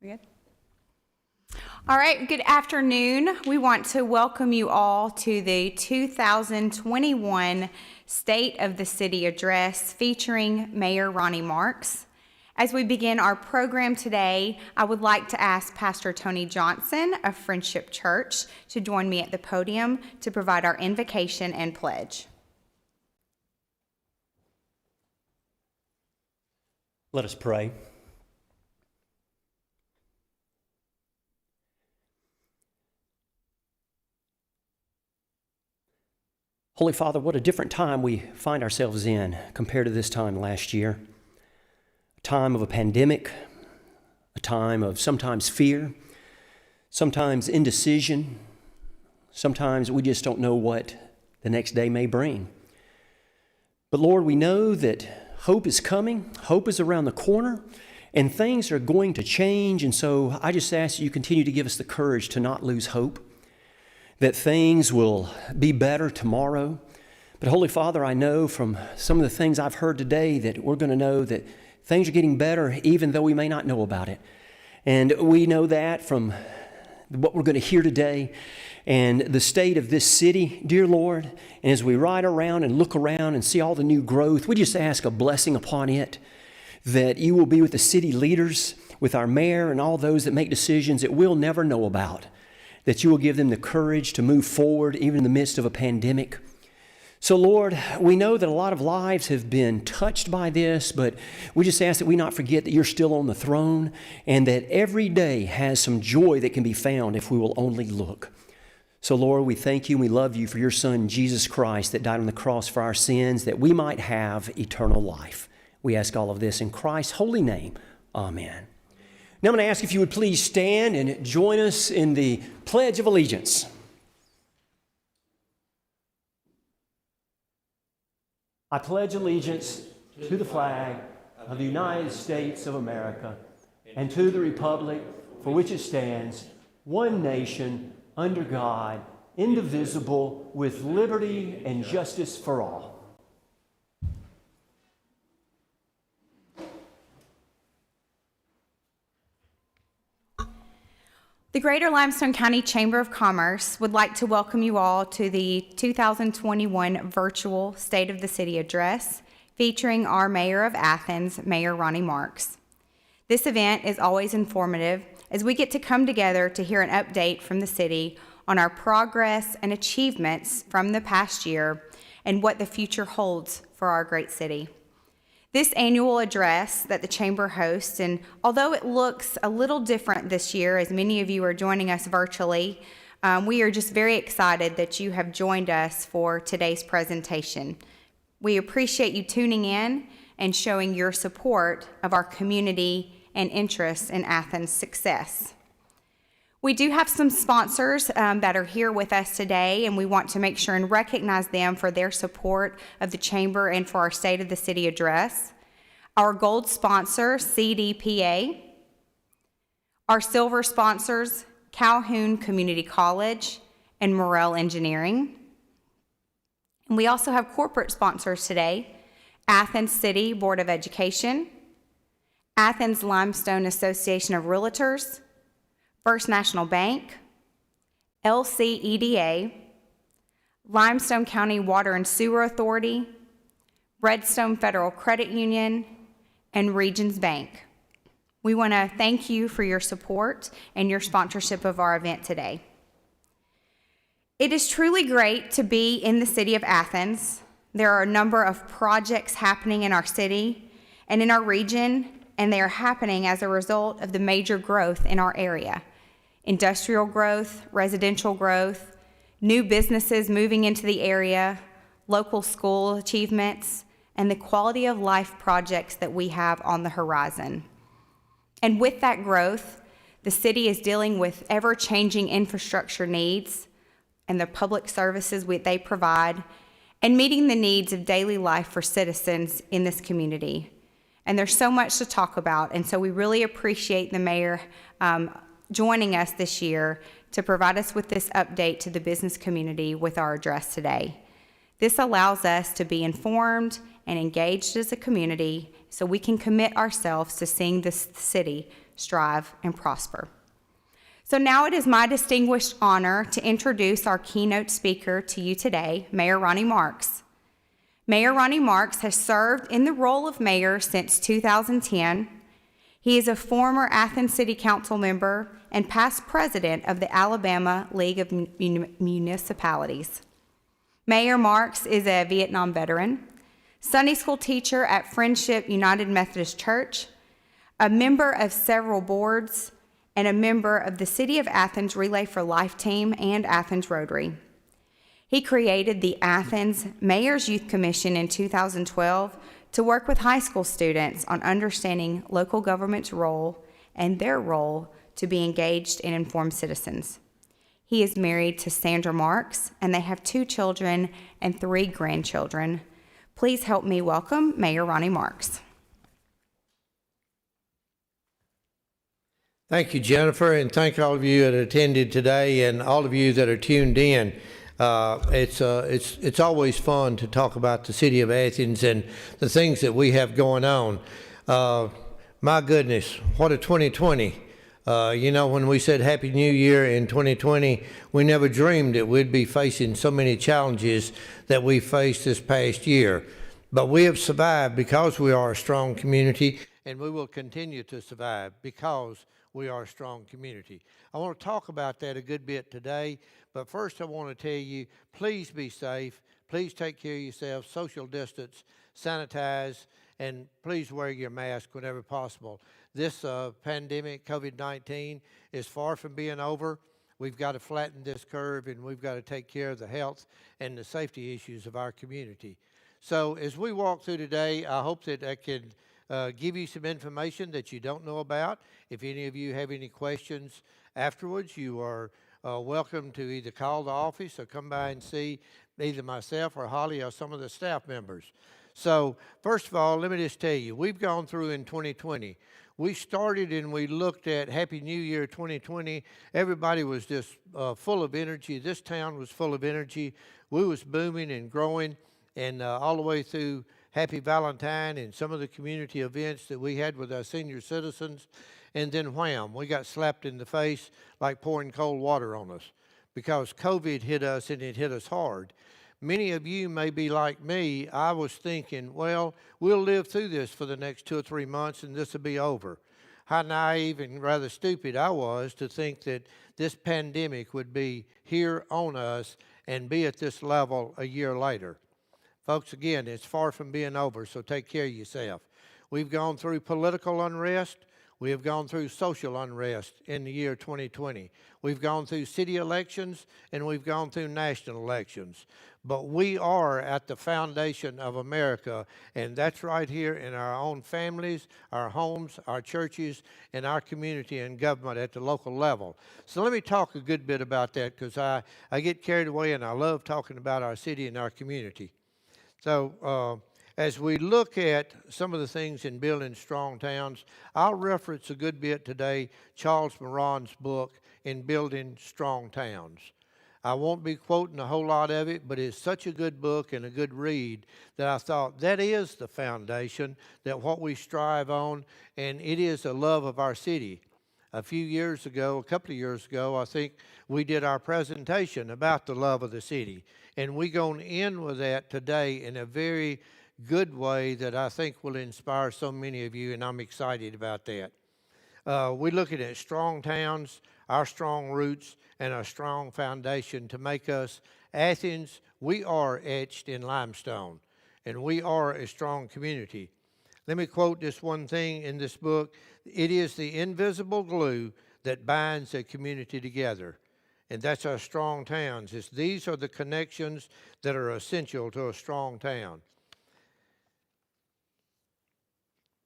We good? All right, good afternoon. We want to welcome you all to the 2021 State of the City Address featuring Mayor Ronnie Marks. As we begin our program today, I would like to ask Pastor Tony Johnson of Friendship Church to join me at the podium to provide our invocation and pledge. Let us pray. Holy Father, what a different time we find ourselves in compared to this time last year. A time of a pandemic, a time of sometimes fear, sometimes indecision, sometimes we just don't know what the next day may bring. But Lord, we know that hope is coming, hope is around the corner, and things are going to change. And so I just ask that you continue to give us the courage to not lose hope, that things will be better tomorrow. But Holy Father, I know from some of the things I've heard today that we're going to know that things are getting better even though we may not know about it. And we know that from what we're going to hear today and the state of this city, dear Lord. And as we ride around and look around and see all the new growth, we just ask a blessing upon it, that you will be with the city leaders, with our mayor and all those that make decisions that we'll never know about, that you will give them the courage to move forward even in the midst of a pandemic. So Lord, we know that a lot of lives have been touched by this, but we just ask that we not forget that you're still on the throne and that every day has some joy that can be found if we will only look. So Lord, we thank you and we love you for your Son, Jesus Christ, that died on the cross for our sins, that we might have eternal life. We ask all of this in Christ's holy name. Amen. Now I'm going to ask if you would please stand and join us in the Pledge of Allegiance. I pledge allegiance to the flag of the United States of America and to the republic for which it stands, one nation, under God, indivisible, with liberty and justice for all. The Greater Limestone County Chamber of Commerce would like to welcome you all to the 2021 virtual State of the City Address featuring our Mayor of Athens, Mayor Ronnie Marks. This event is always informative as we get to come together to hear an update from the city on our progress and achievements from the past year and what the future holds for our great city. This annual address that the Chamber hosts, and although it looks a little different this year, as many of you are joining us virtually, we are just very excited that you have joined us for today's presentation. We appreciate you tuning in and showing your support of our community and interest in Athens' success. We do have some sponsors that are here with us today, and we want to make sure and recognize them for their support of the Chamber and for our State of the City Address. Our gold sponsor, CDPA. Our silver sponsors, Calhoun Community College and Morrell Engineering. And we also have corporate sponsors today, Athens City Board of Education, Athens Limestone Association of Realtors, First National Bank, LCEDA, Limestone County Water and Sewer Authority, Redstone Federal Credit Union, and Regions Bank. We want to thank you for your support and your sponsorship of our event today. It is truly great to be in the city of Athens. There are a number of projects happening in our city and in our region, and they are happening as a result of the major growth in our area. Industrial growth, residential growth, new businesses moving into the area, local school achievements, and the quality of life projects that we have on the horizon. And with that growth, the city is dealing with ever-changing infrastructure needs and the public services they provide, and meeting the needs of daily life for citizens in this community. And there's so much to talk about, and so we really appreciate the mayor joining us this year to provide us with this update to the business community with our address today. This allows us to be informed and engaged as a community so we can commit ourselves to seeing this city strive, and prosper. So now it is my distinguished honor to introduce our keynote speaker to you today, Mayor Ronnie Marks. Mayor Ronnie Marks has served in the role of mayor since 2010. He is a former Athens City Council member and past president of the Alabama League of Municipalities. Mayor Marks is a Vietnam veteran, Sunday school teacher at Friendship United Methodist Church, a member of several boards, and a member of the City of Athens Relay for Life team and Athens Rotary. He created the Athens Mayor's Youth Commission in 2012 to work with high school students on understanding local government's role and their role to be engaged and informed citizens. He is married to Sandra Marks, and they have 2 children and 3 grandchildren. Please help me welcome Mayor Ronnie Marks. Thank you, Jennifer, and thank all of you that attended today and all of you that are tuned in. It's always fun to talk about the city of Athens and the things that we have going on. My goodness, what a 2020. When we said Happy New Year in 2020, we never dreamed that we'd be facing so many challenges that we faced this past year. But we have survived because we are a strong community, and we will continue to survive because we are a strong community. I want to talk about that a good bit today, but first I want to tell you, please be safe, please take care of yourself, social distance, sanitize, and please wear your mask whenever possible. This pandemic, COVID-19, is far from being over. We've got to flatten this curve, and we've got to take care of the health and the safety issues of our community. So as we walk through today, I hope that I can give you some information that you don't know about. If any of you have any questions afterwards, you are welcome to either call the office or come by and see either myself or Holly or some of the staff members. So first of all, let me just tell you, we've gone through in 2020. We started and we looked at Happy New Year 2020. Everybody was just full of energy. This town was full of energy. We was booming and growing, and all the way through Happy Valentine and some of the community events that we had with our senior citizens. And then wham, we got slapped in the face like pouring cold water on us because COVID hit us, and it hit us hard. Many of you may be like me. I was thinking, well, we'll live through this for the next 2 or 3 months and this will be over. How naive and rather stupid I was to think that this pandemic would be here on us and be at this level a year later. Folks, again, it's far from being over, so take care of yourself. We've gone through political unrest. We have gone through social unrest in the year 2020. We've gone through city elections, and we've gone through national elections. But we are at the foundation of America, and that's right here in our own families, our homes, our churches, and our community and government at the local level. So let me talk a good bit about that, because I get carried away, and I love talking about our city and our community. So as we look at some of the things in building strong towns, I'll reference a good bit today Charles Moran's book, In Building Strong Towns. I won't be quoting a whole lot of it, but it's such a good book and a good read that I thought that is the foundation, that what we strive on, and it is a love of our city. A couple of years ago, I think we did our presentation about the love of the city. And we're going to end with that today in a very good way that I think will inspire so many of you, and I'm excited about that. We're looking at strong towns, our strong roots, and our strong foundation to make us Athens. We are etched in limestone, and we are a strong community. Let me quote this one thing in this book. It is the invisible glue that binds a community together. And that's our strong towns. These are the connections that are essential to a strong town.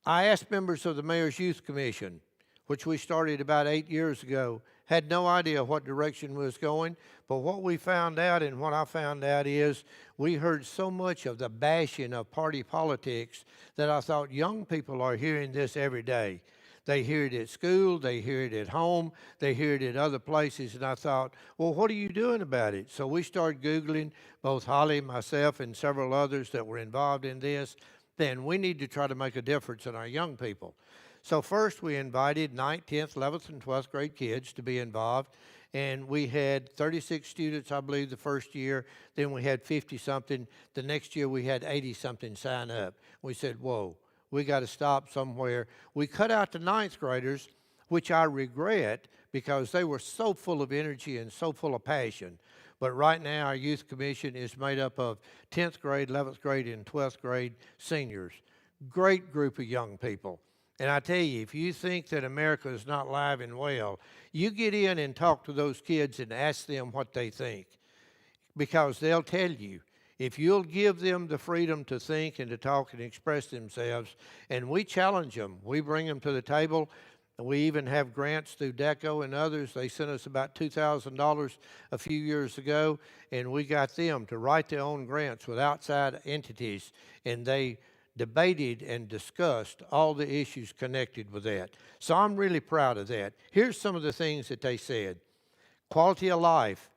I asked members of the Mayor's Youth Commission, which we started about 8 years ago, had no idea what direction we was going, but what we found out and what I found out is we heard so much of the bashing of party politics that I thought young people are hearing this every day. They hear it at school, they hear it at home, they hear it at other places, and I thought, well, what are you doing about it? So we started Googling, both Holly, myself, and several others that were involved in this. Then we need to try to make a difference in our young people. So first we invited 9th, 10th, 11th, and 12th grade kids to be involved. And we had 36 students, I believe, the first year. Then we had 50-something. The next year we had 80-something sign up. We said, whoa, we got to stop somewhere. We cut out the 9th graders, which I regret because they were so full of energy and so full of passion. But right now our youth commission is made up of 10th grade, 11th grade, and 12th grade seniors. Great group of young people. And I tell you, if you think that America is not alive and well, you get in and talk to those kids and ask them what they think. Because they'll tell you, if you'll give them the freedom to think and to talk and express themselves, and we challenge them, we bring them to the table. We even have grants through DECO and others. They sent us about $2,000 a few years ago, and we got them to write their own grants with outside entities, and they debated and discussed all the issues connected with that. So I'm really proud of that. Here's some of the things that they said. Quality of life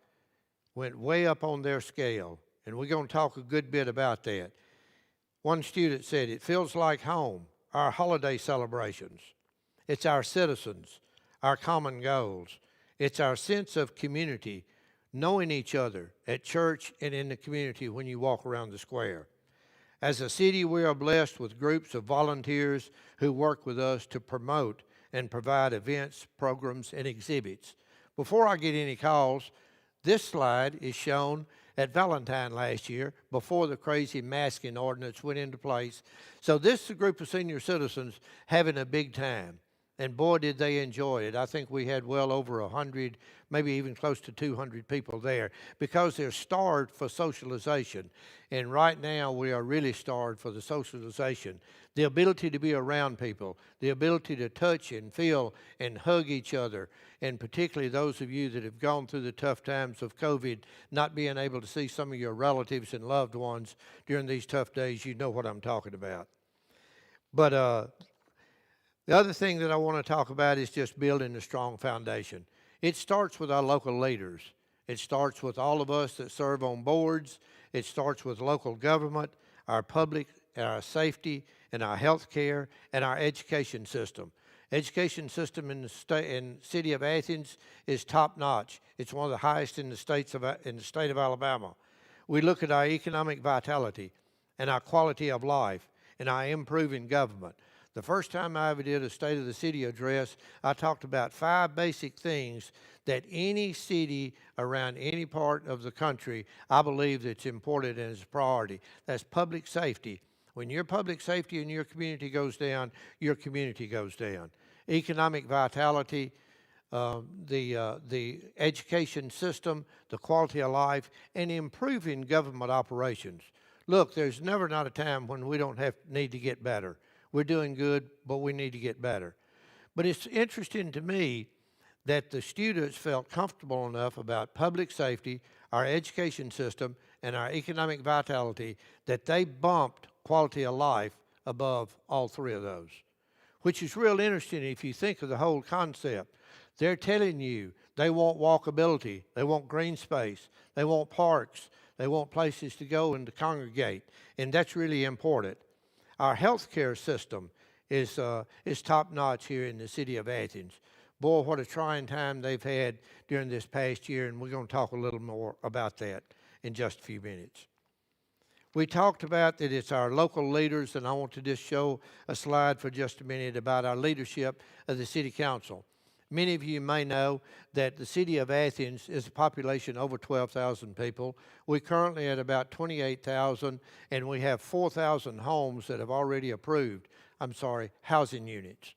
went way up on their scale, and we're going to talk a good bit about that. One student said, it feels like home, our holiday celebrations. It's our citizens, our common goals. It's our sense of community, knowing each other at church and in the community when you walk around the square. As a city, we are blessed with groups of volunteers who work with us to promote and provide events, programs, and exhibits. Before I get any calls, this slide is shown at Valentine last year before the crazy masking ordinance went into place. So this is a group of senior citizens having a big time. And boy, did they enjoy it. I think we had well over 100, maybe even close to 200 people there because they're starved for socialization. And right now we are really starved for the socialization. The ability to be around people, the ability to touch and feel and hug each other. And particularly those of you that have gone through the tough times of COVID, not being able to see some of your relatives and loved ones during these tough days, you know what I'm talking about. But the other thing that I want to talk about is just building a strong foundation. It starts with our local leaders. It starts with all of us that serve on boards. It starts with local government, our public, our safety, and our health care, and our education system. Education system in the city of Athens is top notch. It's one of the highest in the state of Alabama. We look at our economic vitality and our quality of life and our improving government. The first time I ever did a State of the City address, I talked about 5 basic things that any city around any part of the country, I believe that's important and is a priority. That's public safety. When your public safety in your community goes down, your community goes down. Economic vitality, the education system, the quality of life, and improving government operations. Look, there's never not a time when we don't need to get better. We're doing good, but we need to get better. But it's interesting to me that the students felt comfortable enough about public safety, our education system, and our economic vitality that they bumped quality of life above all 3 of those, which is real interesting if you think of the whole concept. They're telling you they want walkability, they want green space, they want parks, they want places to go and to congregate, and that's really important. Our healthcare system is top-notch here in the city of Athens. Boy, what a trying time they've had during this past year, and we're going to talk a little more about that in just a few minutes. We talked about that it's our local leaders, and I want to just show a slide for just a minute about our leadership of the city council. Many of you may know that the city of Athens is a population over 12,000 people. We're currently at about 28,000, and we have 4,000 homes that have already approved, housing units.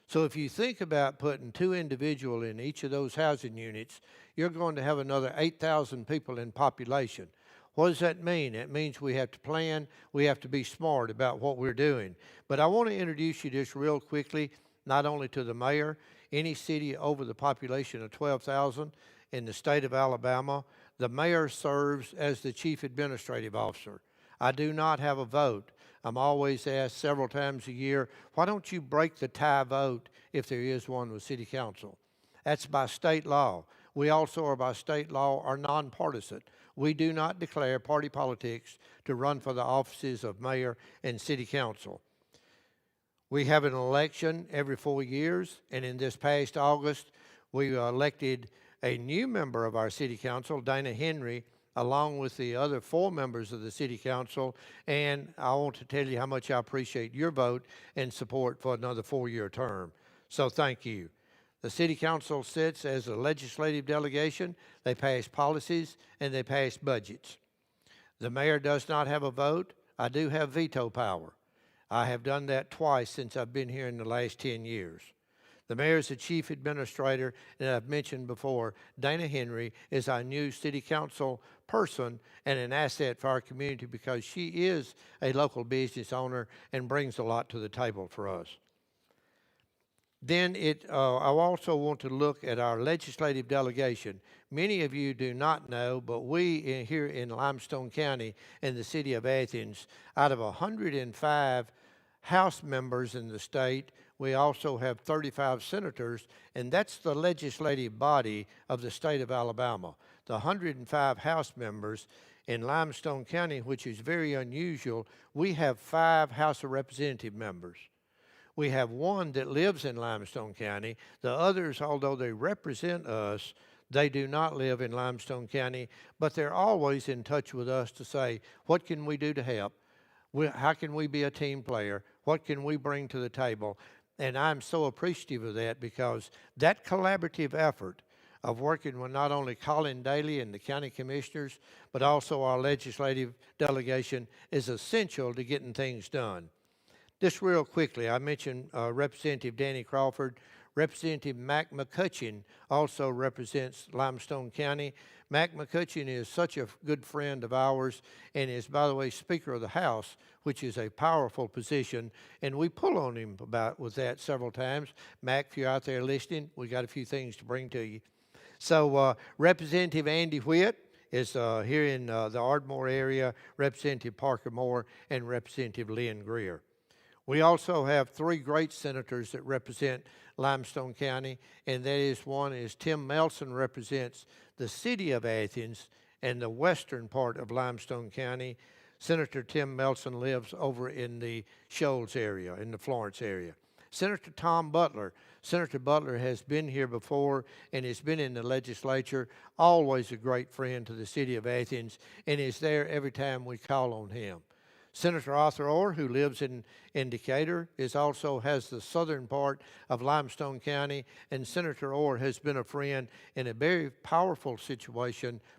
So if you think about putting 2 individuals in each of those housing units, you're going to have another 8,000 people in population. What does that mean? It means we have to plan, we have to be smart about what we're doing. But I want to introduce you just real quickly, not only to the mayor. Any city over the population of 12,000 in the state of Alabama, the mayor serves as the chief administrative officer. I do not have a vote. I'm always asked several times a year, why don't you break the tie vote if there is one with city council? That's by state law. We also are by state law are nonpartisan. We do not declare party politics to run for the offices of mayor and city council. We have an election every 4 years, and in this past August, we elected a new member of our city council, Dana Henry, along with the other 4 members of the city council. And I want to tell you how much I appreciate your vote and support for another 4-year term. So thank you. The city council sits as a legislative delegation. They pass policies and they pass budgets. The mayor does not have a vote. I do have veto power. I have done that twice since I've been here in the last 10 years. The mayor is the chief administrator, and I've mentioned before, Dana Henry is our new city council person and an asset for our community because she is a local business owner and brings a lot to the table for us. Then I also want to look at our legislative delegation. Many of you do not know, but we here in Limestone County in the city of Athens, out of 105 House members in the state, we also have 35 senators, and that's the legislative body of the state of Alabama. The 105 House members in Limestone County, which is very unusual, we have 5 House of Representative members. We have 1 that lives in Limestone County. The others, although they represent us, they do not live in Limestone County, but they're always in touch with us to say, what can we do to help? How can we be a team player? What can we bring to the table? And I'm so appreciative of that because that collaborative effort of working with not only Colin Daly and the county commissioners, but also our legislative delegation is essential to getting things done. Just real quickly, I mentioned Representative Danny Crawford. Representative Mac McCutcheon also represents Limestone County. Mac McCutcheon is such a good friend of ours and is, by the way, Speaker of the House, which is a powerful position, and we pull on him with that several times. Mac, if you're out there listening, we got a few things to bring to you. So Representative Andy Whitt is here in the Ardmore area, Representative Parker Moore, and Representative Lynn Greer. We also have 3 great senators that represent Limestone County, and that is one is Tim Melson represents the city of Athens and the western part of Limestone County. Senator Tim Melson lives over in the Shoals area, in the Florence area. Senator Tom Butler. Senator Butler has been here before and has been in the legislature, always a great friend to the city of Athens, and is there every time we call on him. Senator Arthur Orr, who lives in Decatur, also has the southern part of Limestone County, and Senator Orr has been a friend in a very powerful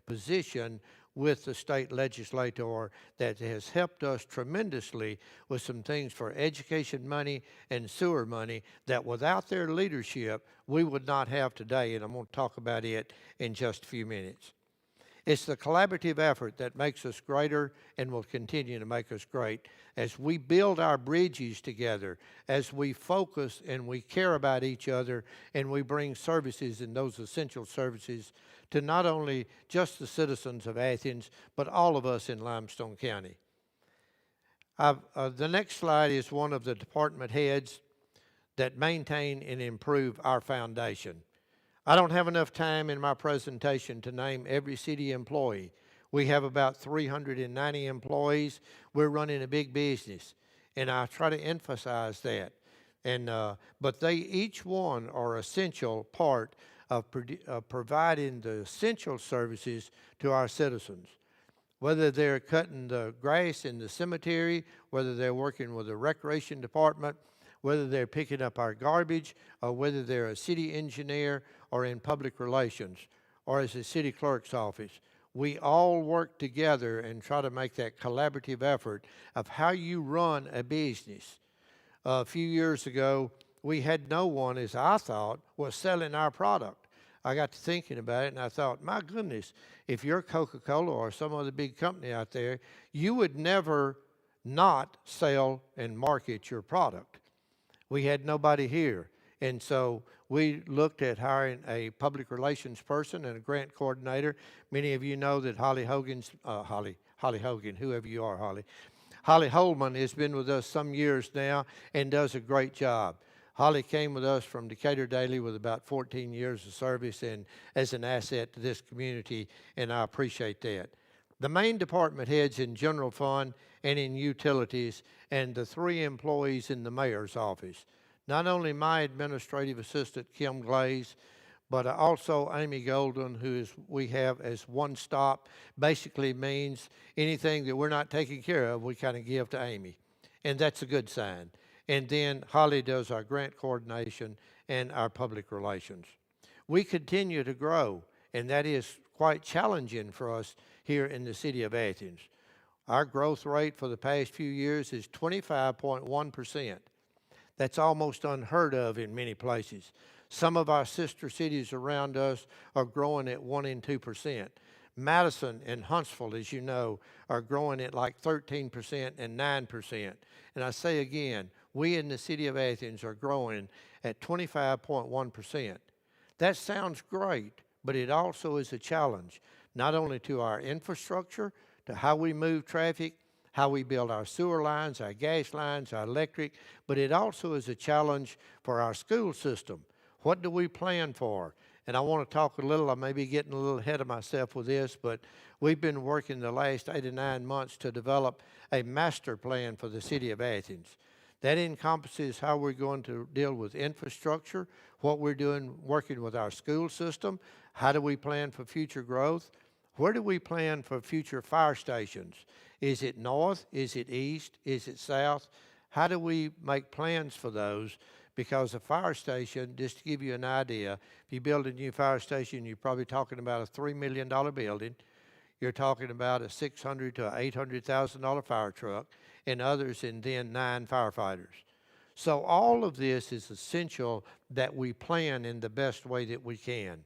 position with the state legislator that has helped us tremendously with some things for education money and sewer money that without their leadership we would not have today, and I'm going to talk about it in just a few minutes. It's the collaborative effort that makes us greater and will continue to make us great as we build our bridges together, as we focus and we care about each other, and we bring services and those essential services to not only just the citizens of Athens, but all of us in Limestone County. The next slide is one of the department heads that maintain and improve our foundation. I don't have enough time in my presentation to name every city employee. We have about 390 employees. We're running a big business, and I try to emphasize that. But they each one are essential part of providing the essential services to our citizens. Whether they're cutting the grass in the cemetery, whether they're working with the recreation department, whether they're picking up our garbage, or whether they're a city engineer or in public relations or as a city clerk's office. We all work together and try to make that collaborative effort of how you run a business. A few years ago, we had no one, as I thought, was selling our product. I got to thinking about it, and I thought, my goodness, if you're Coca-Cola or some other big company out there, you would never not sell and market your product. We had nobody here. And so we looked at hiring a public relations person and a grant coordinator. Many of you know that Holly Hogan, whoever you are, Holly. Holly Holman has been with us some years now and does a great job. Holly came with us from Decatur Daily with about 14 years of service and as an asset to this community, and I appreciate that. The main department heads in general fund and in utilities, and the 3 employees in the mayor's office. Not only my administrative assistant, Kim Glaze, but also Amy Golden, we have as one stop, basically means anything that we're not taking care of, we kind of give to Amy. And that's a good sign. And then Holly does our grant coordination and our public relations. We continue to grow, and that is quite challenging for us here in the city of Athens. Our growth rate for the past few years is 25.1%. That's almost unheard of in many places. Some of our sister cities around us are growing at 1 and 2%. Madison and Huntsville, as you know, are growing at like 13% and 9%. And I say again, we in the city of Athens are growing at 25.1%. That sounds great, but it also is a challenge, not only to our infrastructure, to how we move traffic, how we build our sewer lines, our gas lines, our electric, but it also is a challenge for our school system. What do we plan for? And I want to talk a little, I may be getting a little ahead of myself with this, but we've been working the last 8 to 9 months to develop a master plan for the city of Athens. That encompasses how we're going to deal with infrastructure, what we're doing working with our school system, how do we plan for future growth, where do we plan for future fire stations? Is it north? Is it east? Is it south? How do we make plans for those? Because a fire station, just to give you an idea, if you build a new fire station, you're probably talking about a $3 million building. You're talking about a $600,000 to $800,000 fire truck, and others, and then 9 firefighters. So all of this is essential that we plan in the best way that we can.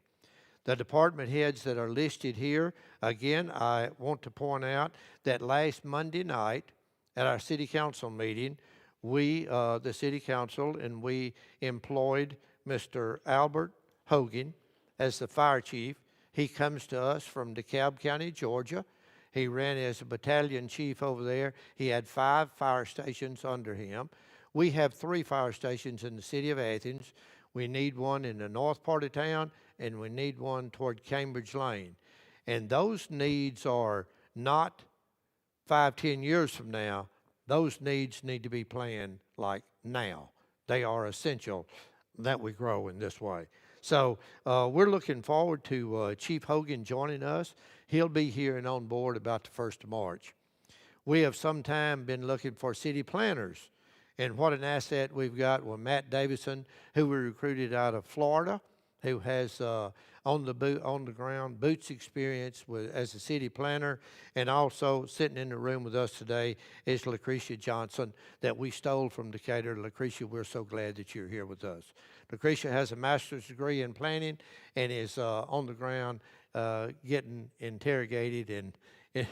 The department heads that are listed here, again, I want to point out that last Monday night at our city council meeting, we, the city council, and we employed Mr. Albert Hogan as the fire chief. He comes to us from DeKalb County, Georgia. He ran as a battalion chief over there. He had 5 fire stations under him. We have 3 fire stations in the city of Athens. We need one in the north part of town, and we need one toward Cambridge Lane. And those needs are not 5-10 years from now. Those needs need to be planned like now. They are essential that we grow in this way. So we're looking forward to Chief Hogan joining us. He'll be here and on board about the 1st of March. We have sometime been looking for city planners. And what an asset we've got with Matt Davison, who we recruited out of Florida, who has on the ground boots experience as a city planner, and also sitting in the room with us today is Lucretia Johnson that we stole from Decatur. Lucretia, we're so glad that you're here with us. Lucretia has a master's degree in planning and is on the ground getting interrogated and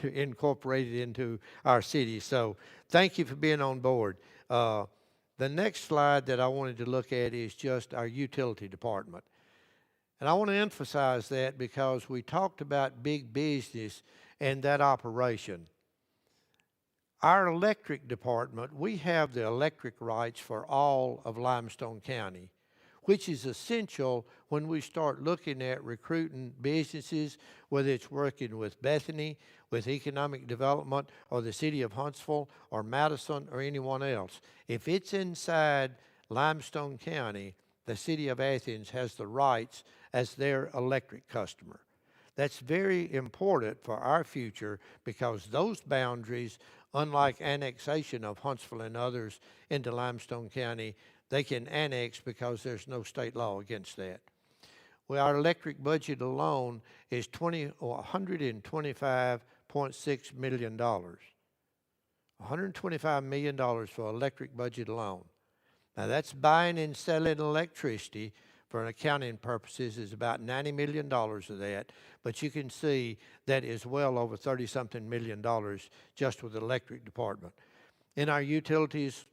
incorporated into our city. So thank you for being on board. The next slide that I wanted to look at is just our utility department. And I want to emphasize that because we talked about big business and that operation. Our electric department, we have the electric rights for all of Limestone County, which is essential when we start looking at recruiting businesses, whether it's working with Bethany, with economic development, or the city of Huntsville, or Madison, or anyone else. If it's inside Limestone County, the city of Athens has the rights as their electric customer. That's very important for our future because those boundaries, unlike annexation of Huntsville and others into Limestone County, they can annex because there's no state law against that. Well, our electric budget alone is $125.6 million. $125 million for electric budget alone. Now that's buying and selling electricity for accounting purposes is about $90 million of that, but you can see that is well over $30-something million just with the electric department. In our utilities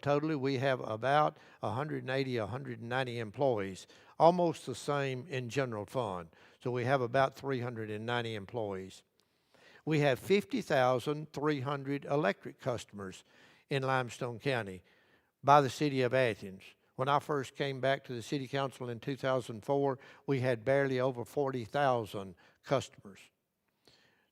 totally, we have about 190 employees, almost the same in general fund. So we have about 390 employees. We have 50,300 electric customers in Limestone County by the city of Athens. When I first came back to the city council in 2004, we had barely over 40,000 customers.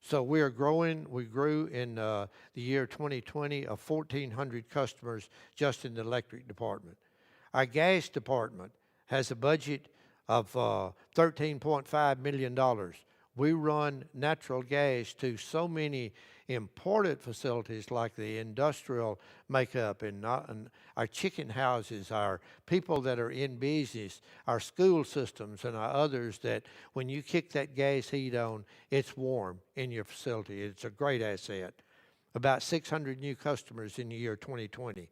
So we are growing. We grew in the year 2020 of 1,400 customers just in the electric department. Our gas department has a budget of $13.5 million. We run natural gas to so many important facilities like the industrial makeup and our chicken houses, our people that are in business, our school systems, and our others that when you kick that gas heat on, it's warm in your facility. It's a great asset. About 600 new customers in the year 2020.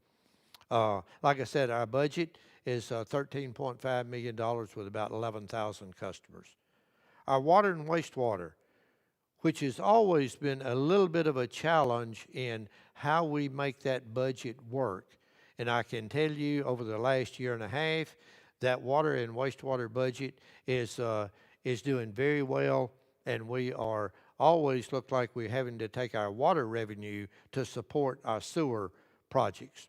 Like I said, our budget is $13.5 million with about 11,000 customers. Our water and wastewater, which has always been a little bit of a challenge in how we make that budget work. And I can tell you over the last year and a half, that water and wastewater budget is doing very well, and we are always look like we're having to take our water revenue to support our sewer projects.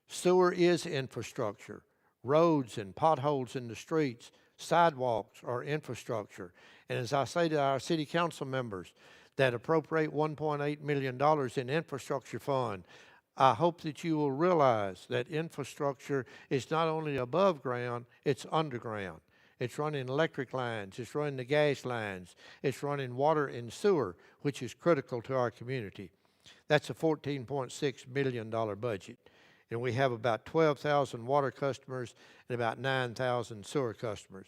Sewer is infrastructure. Roads and potholes in the streets, sidewalks are infrastructure. And as I say to our city council members that appropriate $1.8 million in infrastructure fund, I hope that you will realize that infrastructure is not only above ground, it's underground. It's running electric lines, it's running the gas lines, it's running water and sewer, which is critical to our community. That's a $14.6 million budget. And we have about 12,000 water customers and about 9,000 sewer customers.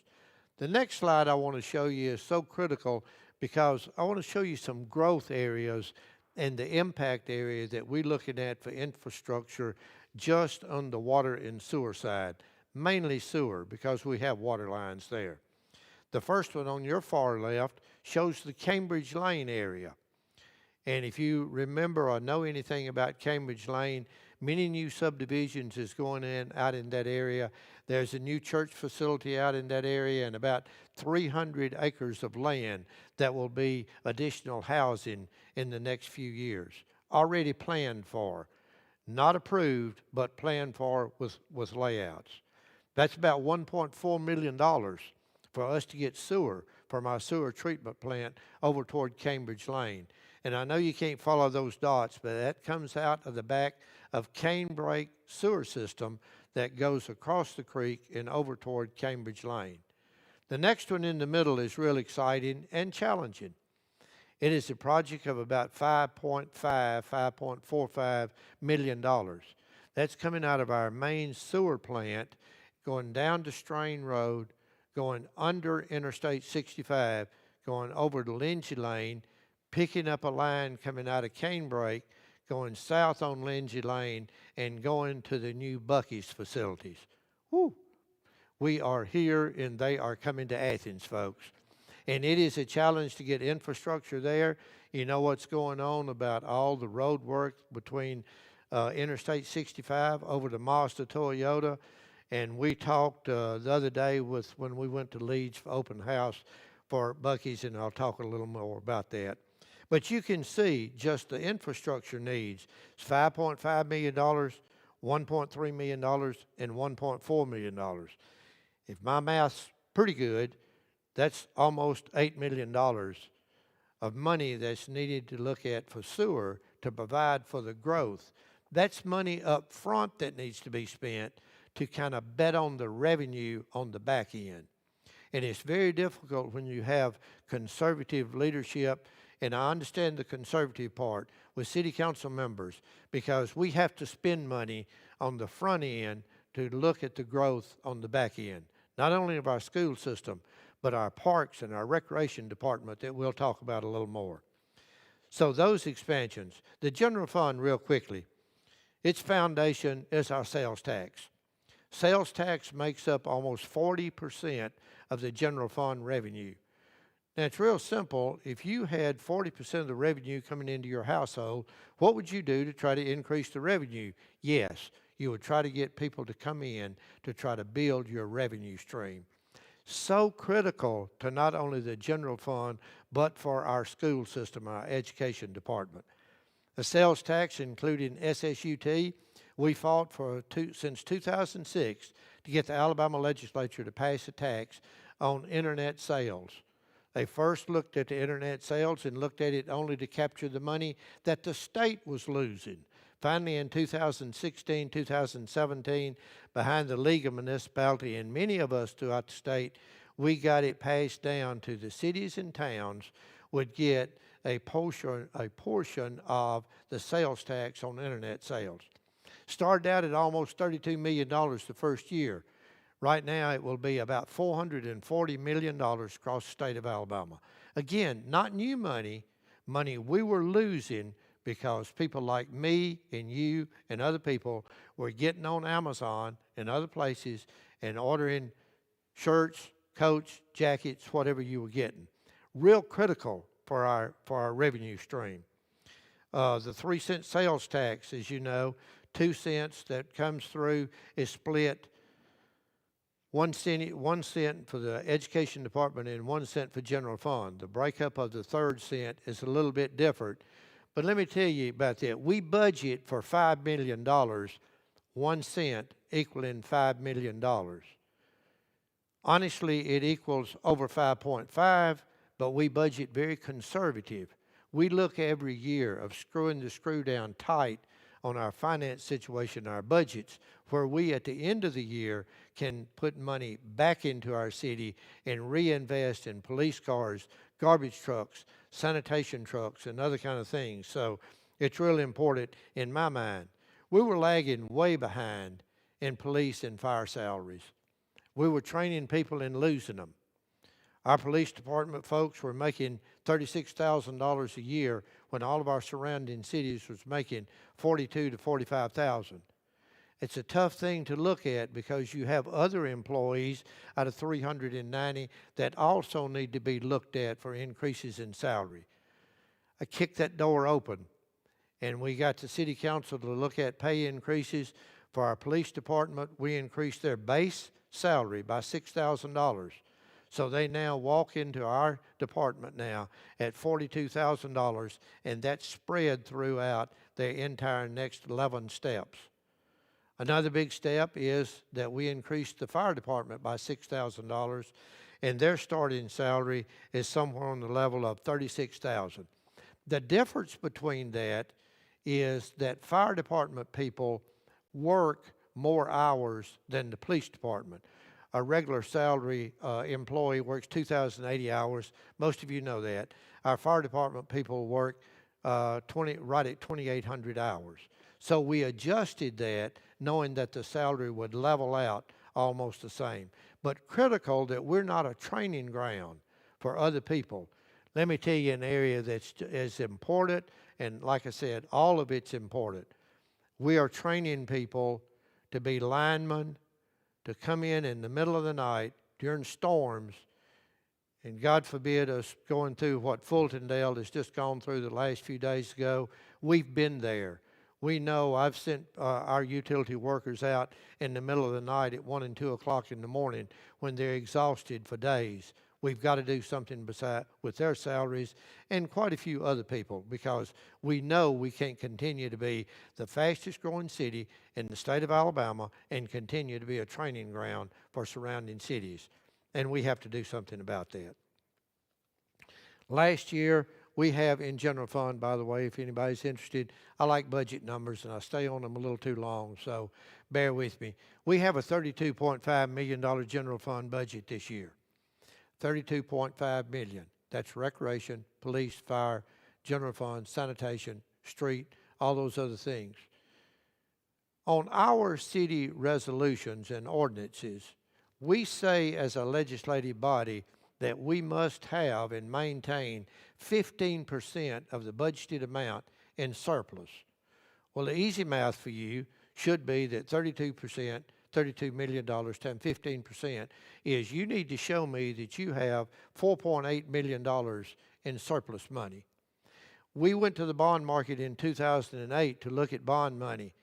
The next slide I want to show you is so critical because I want to show you some growth areas and the impact area that we're looking at for infrastructure just on the water and sewer side, mainly sewer because we have water lines there. The first one on your far left shows the Cambridge Lane area. And if you remember or know anything about Cambridge Lane, many new subdivisions is going in out in that area. There's a new church facility out in that area and about 300 acres of land that will be additional housing in the next few years. Already planned for, not approved, but planned for with layouts. That's about $1.4 million for us to get sewer from our sewer treatment plant over toward Cambridge Lane. And I know you can't follow those dots, but that comes out of the back of Canebrake sewer system that goes across the creek and over toward Cambridge Lane. The next one in the middle is real exciting and challenging. It is a project of about $5.45 million. That's coming out of our main sewer plant, going down to Strain Road, going under Interstate 65, going over to Lindsay Lane, picking up a line coming out of Canebrake, going south on Lindsay Lane, and going to the new Buc-ee's facilities. Woo! We are here, and they are coming to Athens, folks. And it is a challenge to get infrastructure there. You know what's going on about all the road work between Interstate 65 over to Mazda Toyota. And we talked the other day when we went to Leeds for open house for Buc-ee's, and I'll talk a little more about that. But you can see just the infrastructure needs. It's $5.5 million, $1.3 million, and $1.4 million. If my math's pretty good, that's almost $8 million of money that's needed to look at for sewer to provide for the growth. That's money up front that needs to be spent to kind of bet on the revenue on the back end. And it's very difficult when you have conservative leadership, and I understand the conservative part with city council members because we have to spend money on the front end to look at the growth on the back end, not only of our school system, but our parks and our recreation department that we'll talk about a little more. So those expansions, the general fund real quickly, its foundation is our sales tax. Sales tax makes up almost 40% of the general fund revenue. Now, it's real simple. If you had 40% of the revenue coming into your household, what would you do to try to increase the revenue? Yes, you would try to get people to come in to try to build your revenue stream. So critical to not only the general fund, but for our school system, our education department. The sales tax, including SSUT, we fought since 2006 to get the Alabama legislature to pass a tax on internet sales. They first looked at the internet sales and looked at it only to capture the money that the state was losing. Finally, in 2016, 2017, behind the League of Municipality and many of us throughout the state, we got it passed down to the cities and towns would get a portion of the sales tax on internet sales. Started out at almost $32 million the first year. Right now, it will be about $440 million across the state of Alabama. Again, not new money, money we were losing because people like me and you and other people were getting on Amazon and other places and ordering shirts, coats, jackets, whatever you were getting. Real critical for our revenue stream. The 3-cent sales tax, as you know, 2 cents that comes through is split 1 cent for the education department and 1 cent for general fund. The breakup of the 3rd cent is a little bit different. But let me tell you about that. We budget for $5 million, 1 cent equaling $5 million. Honestly, it equals over 5.5, but we budget very conservative. We look every year of screwing the screw down tight on our finance situation, our budgets, where we at the end of the year can put money back into our city and reinvest in police cars, garbage trucks, sanitation trucks, and other kind of things. So it's really important in my mind. We were lagging way behind in police and fire salaries. We were training people and losing them. Our police department folks were making $36,000 a year when all of our surrounding cities was making $42,000 to $45,000. It's a tough thing to look at because you have other employees out of 390 that also need to be looked at for increases in salary. I kicked that door open, and we got the city council to look at pay increases. For our police department, we increased their base salary by $6,000. So they now walk into our department now at $42,000, and that's spread throughout their entire next 11 steps. Another big step is that we increased the fire department by $6,000, and their starting salary is somewhere on the level of $36,000. The difference between that is that fire department people work more hours than the police department. A regular salary employee works 2,080 hours. Most of you know that. Our fire department people work right at 2,800 hours. So we adjusted that knowing that the salary would level out almost the same. But critical that we're not a training ground for other people. Let me tell you an area that's as important, and like I said, all of it's important. We are training people to be linemen, to come in the middle of the night during storms, and God forbid us going through what Fultondale has just gone through the last few days ago. We've been there. We know. I've sent our utility workers out in the middle of the night at 1 and 2 o'clock in the morning when they're exhausted for days. We've got to do something with their salaries and quite a few other people, because we know we can't continue to be the fastest growing city in the state of Alabama and continue to be a training ground for surrounding cities. And we have to do something about that. Last year, we have in general fund, by the way, if anybody's interested, I like budget numbers and I stay on them a little too long, so bear with me. We have a $32.5 million general fund budget this year. $32.5 million. That's recreation, police, fire, general fund, sanitation, street, all those other things. On our city resolutions and ordinances, we say as a legislative body that we must have and maintain 15% of the budgeted amount in surplus. Well, the easy math for you should be that $32 million times 15% is you need to show me that you have $4.8 million in surplus money. We went to the bond market in 2008 to look at bond money,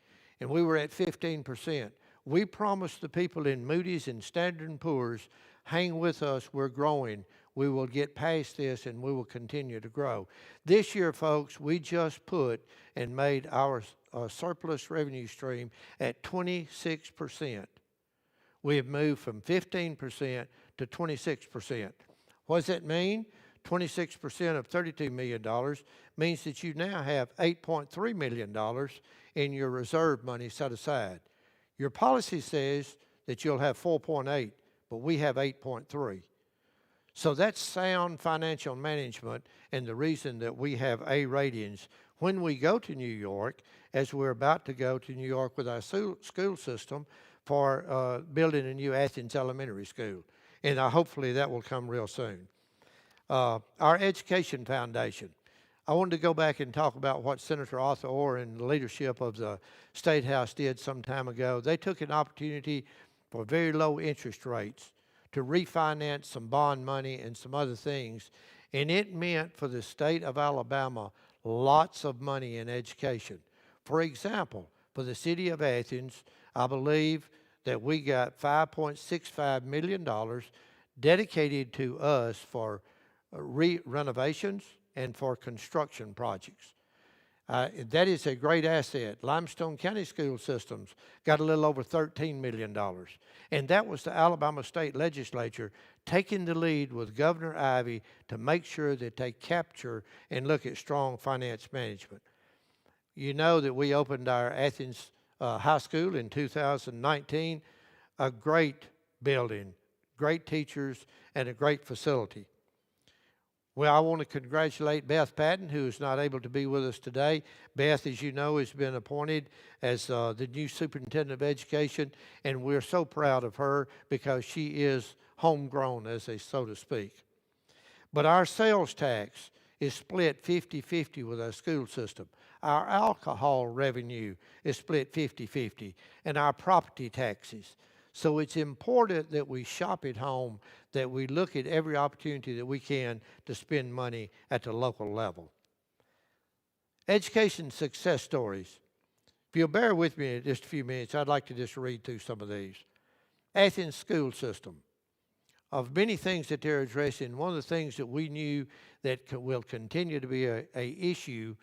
and we were at 15%. We promised the people in Moody's and Standard & Poor's, hang with us, we're growing. We will get past this and we will continue to grow. This year, folks, we just put and made our surplus revenue stream at 26%. We have moved from 15% to 26%. What does that mean? 26% of $32 million means that you now have $8.3 million in your reserve money set aside. Your policy says that you'll have 4.8, but we have 8.3. So that's sound financial management, and the reason that we have A ratings. When we go to New York, as we're about to go to New York with our school system for building a new Athens elementary school, and hopefully that will come real soon. Our education foundation. I wanted to go back and talk about what Senator Arthur Orr and the leadership of the State House did some time ago. They took an opportunity for very low interest rates to refinance some bond money and some other things, and it meant for the state of Alabama lots of money in education. For example, for the city of Athens, I believe that we got $5.65 million dedicated to us for renovations and for construction projects. That is a great asset. Limestone County School Systems got a little over $13 million. And that was the Alabama State Legislature taking the lead with Governor Ivey to make sure that they capture and look at strong finance management. You know that we opened our Athens High School in 2019, a great building, great teachers, and a great facility. Well, I want to congratulate Beth Patton, who is not able to be with us today. Beth, as you know, has been appointed as the new superintendent of education, and we're so proud of her because she is homegrown, so to speak. But our sales tax is split 50-50 with our school system. Our alcohol revenue is split 50-50, and our property taxes. So it's important that we shop at home, that we look at every opportunity that we can to spend money at the local level. Education success stories. If you'll bear with me in just a few minutes, I'd like to just read through some of these. Athens school system. Of many things that they're addressing, one of the things that we knew that will continue to be a issue,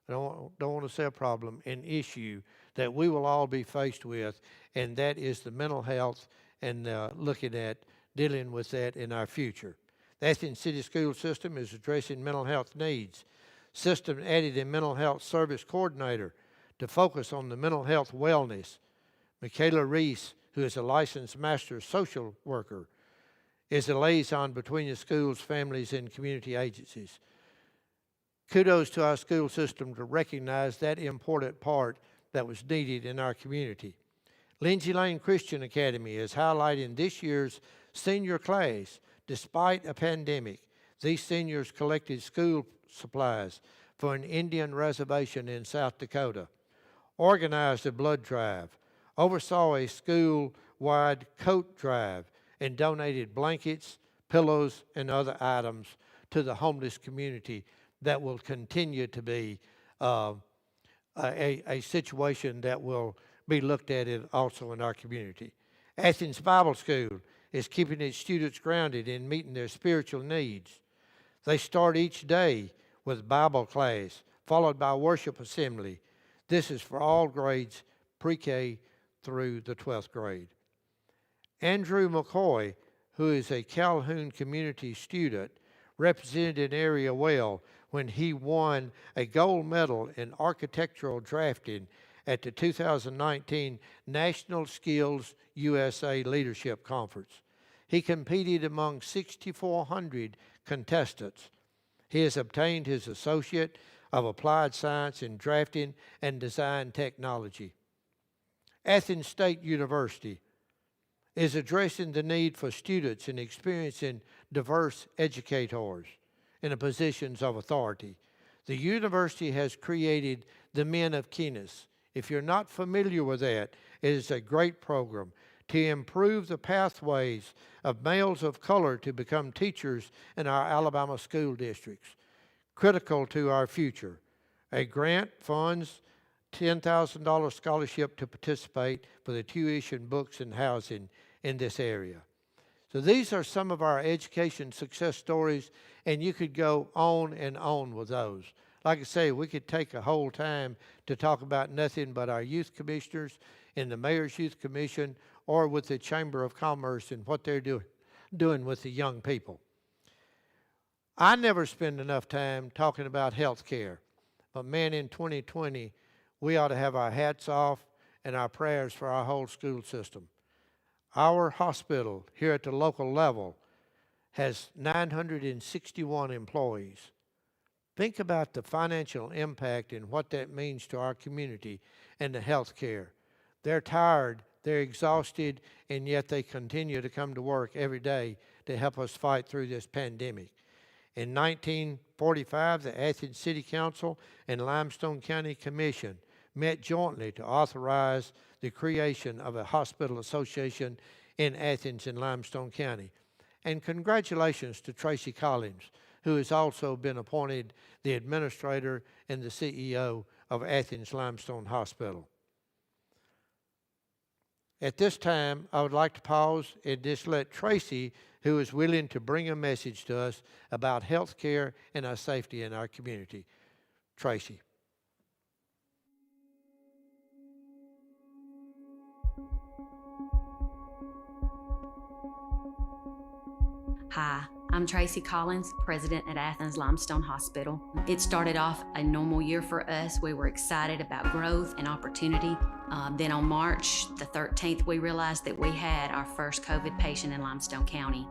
I don't want to say a problem, an issue that we will all be faced with, and that is the mental health and looking at dealing with that in our future. The Athens City School System is addressing mental health needs. System added a mental health service coordinator to focus on the mental health wellness. Michaela Reese, who is a licensed master social worker, is a liaison between the schools, families, and community agencies. Kudos to our school system to recognize that important part that was needed in our community. Lindsay Lane Christian Academy is highlighting this year's senior class. Despite a pandemic, these seniors collected school supplies for an Indian reservation in South Dakota, organized a blood drive, oversaw a school-wide coat drive, and donated blankets, pillows, and other items to the homeless community that will continue to be a situation that will be looked at also in our community. Athens Bible School is keeping its students grounded in meeting their spiritual needs. They start each day with Bible class, followed by worship assembly. This is for all grades, pre-K through the 12th grade. Andrew McCoy, who is a Calhoun community student, represented an area well when he won a gold medal in architectural drafting at the 2019 National Skills USA Leadership Conference. He competed among 6,400 contestants. He has obtained his Associate of Applied Science in Drafting and Design Technology. Athens State University is addressing the need for students and experiencing diverse educators in the positions of authority. The university has created the Men of Keenness. If you're not familiar with that, it is a great program to improve the pathways of males of color to become teachers in our Alabama school districts. Critical to our future. A grant funds $10,000 scholarship to participate for the tuition, books, and housing in this area. So these are some of our education success stories, and you could go on and on with those. Like I say, we could take a whole time to talk about nothing but our youth commissioners in the Mayor's Youth Commission or with the Chamber of Commerce and what they're doing with the young people. I never spend enough time talking about health care, but man, in 2020, we ought to have our hats off and our prayers for our whole school system. Our hospital here at the local level has 961 employees. Think about the financial impact and what that means to our community and the health care. They're tired, they're exhausted, and yet they continue to come to work every day to help us fight through this pandemic. In 1945, the Athens City Council and Limestone County Commission met jointly to authorize the creation of a hospital association in Athens and Limestone County. And congratulations to Tracy Collins, who has also been appointed the administrator and the CEO of Athens Limestone Hospital. At this time, I would like to pause and just let Tracy, who is willing to bring a message to us about health care and our safety in our community. Tracy. Hi, I'm Tracy Collins, president at Athens Limestone Hospital. It started off a normal year for us. We were excited about growth and opportunity. Then on March the 13th, we realized that we had our first COVID patient in Limestone County.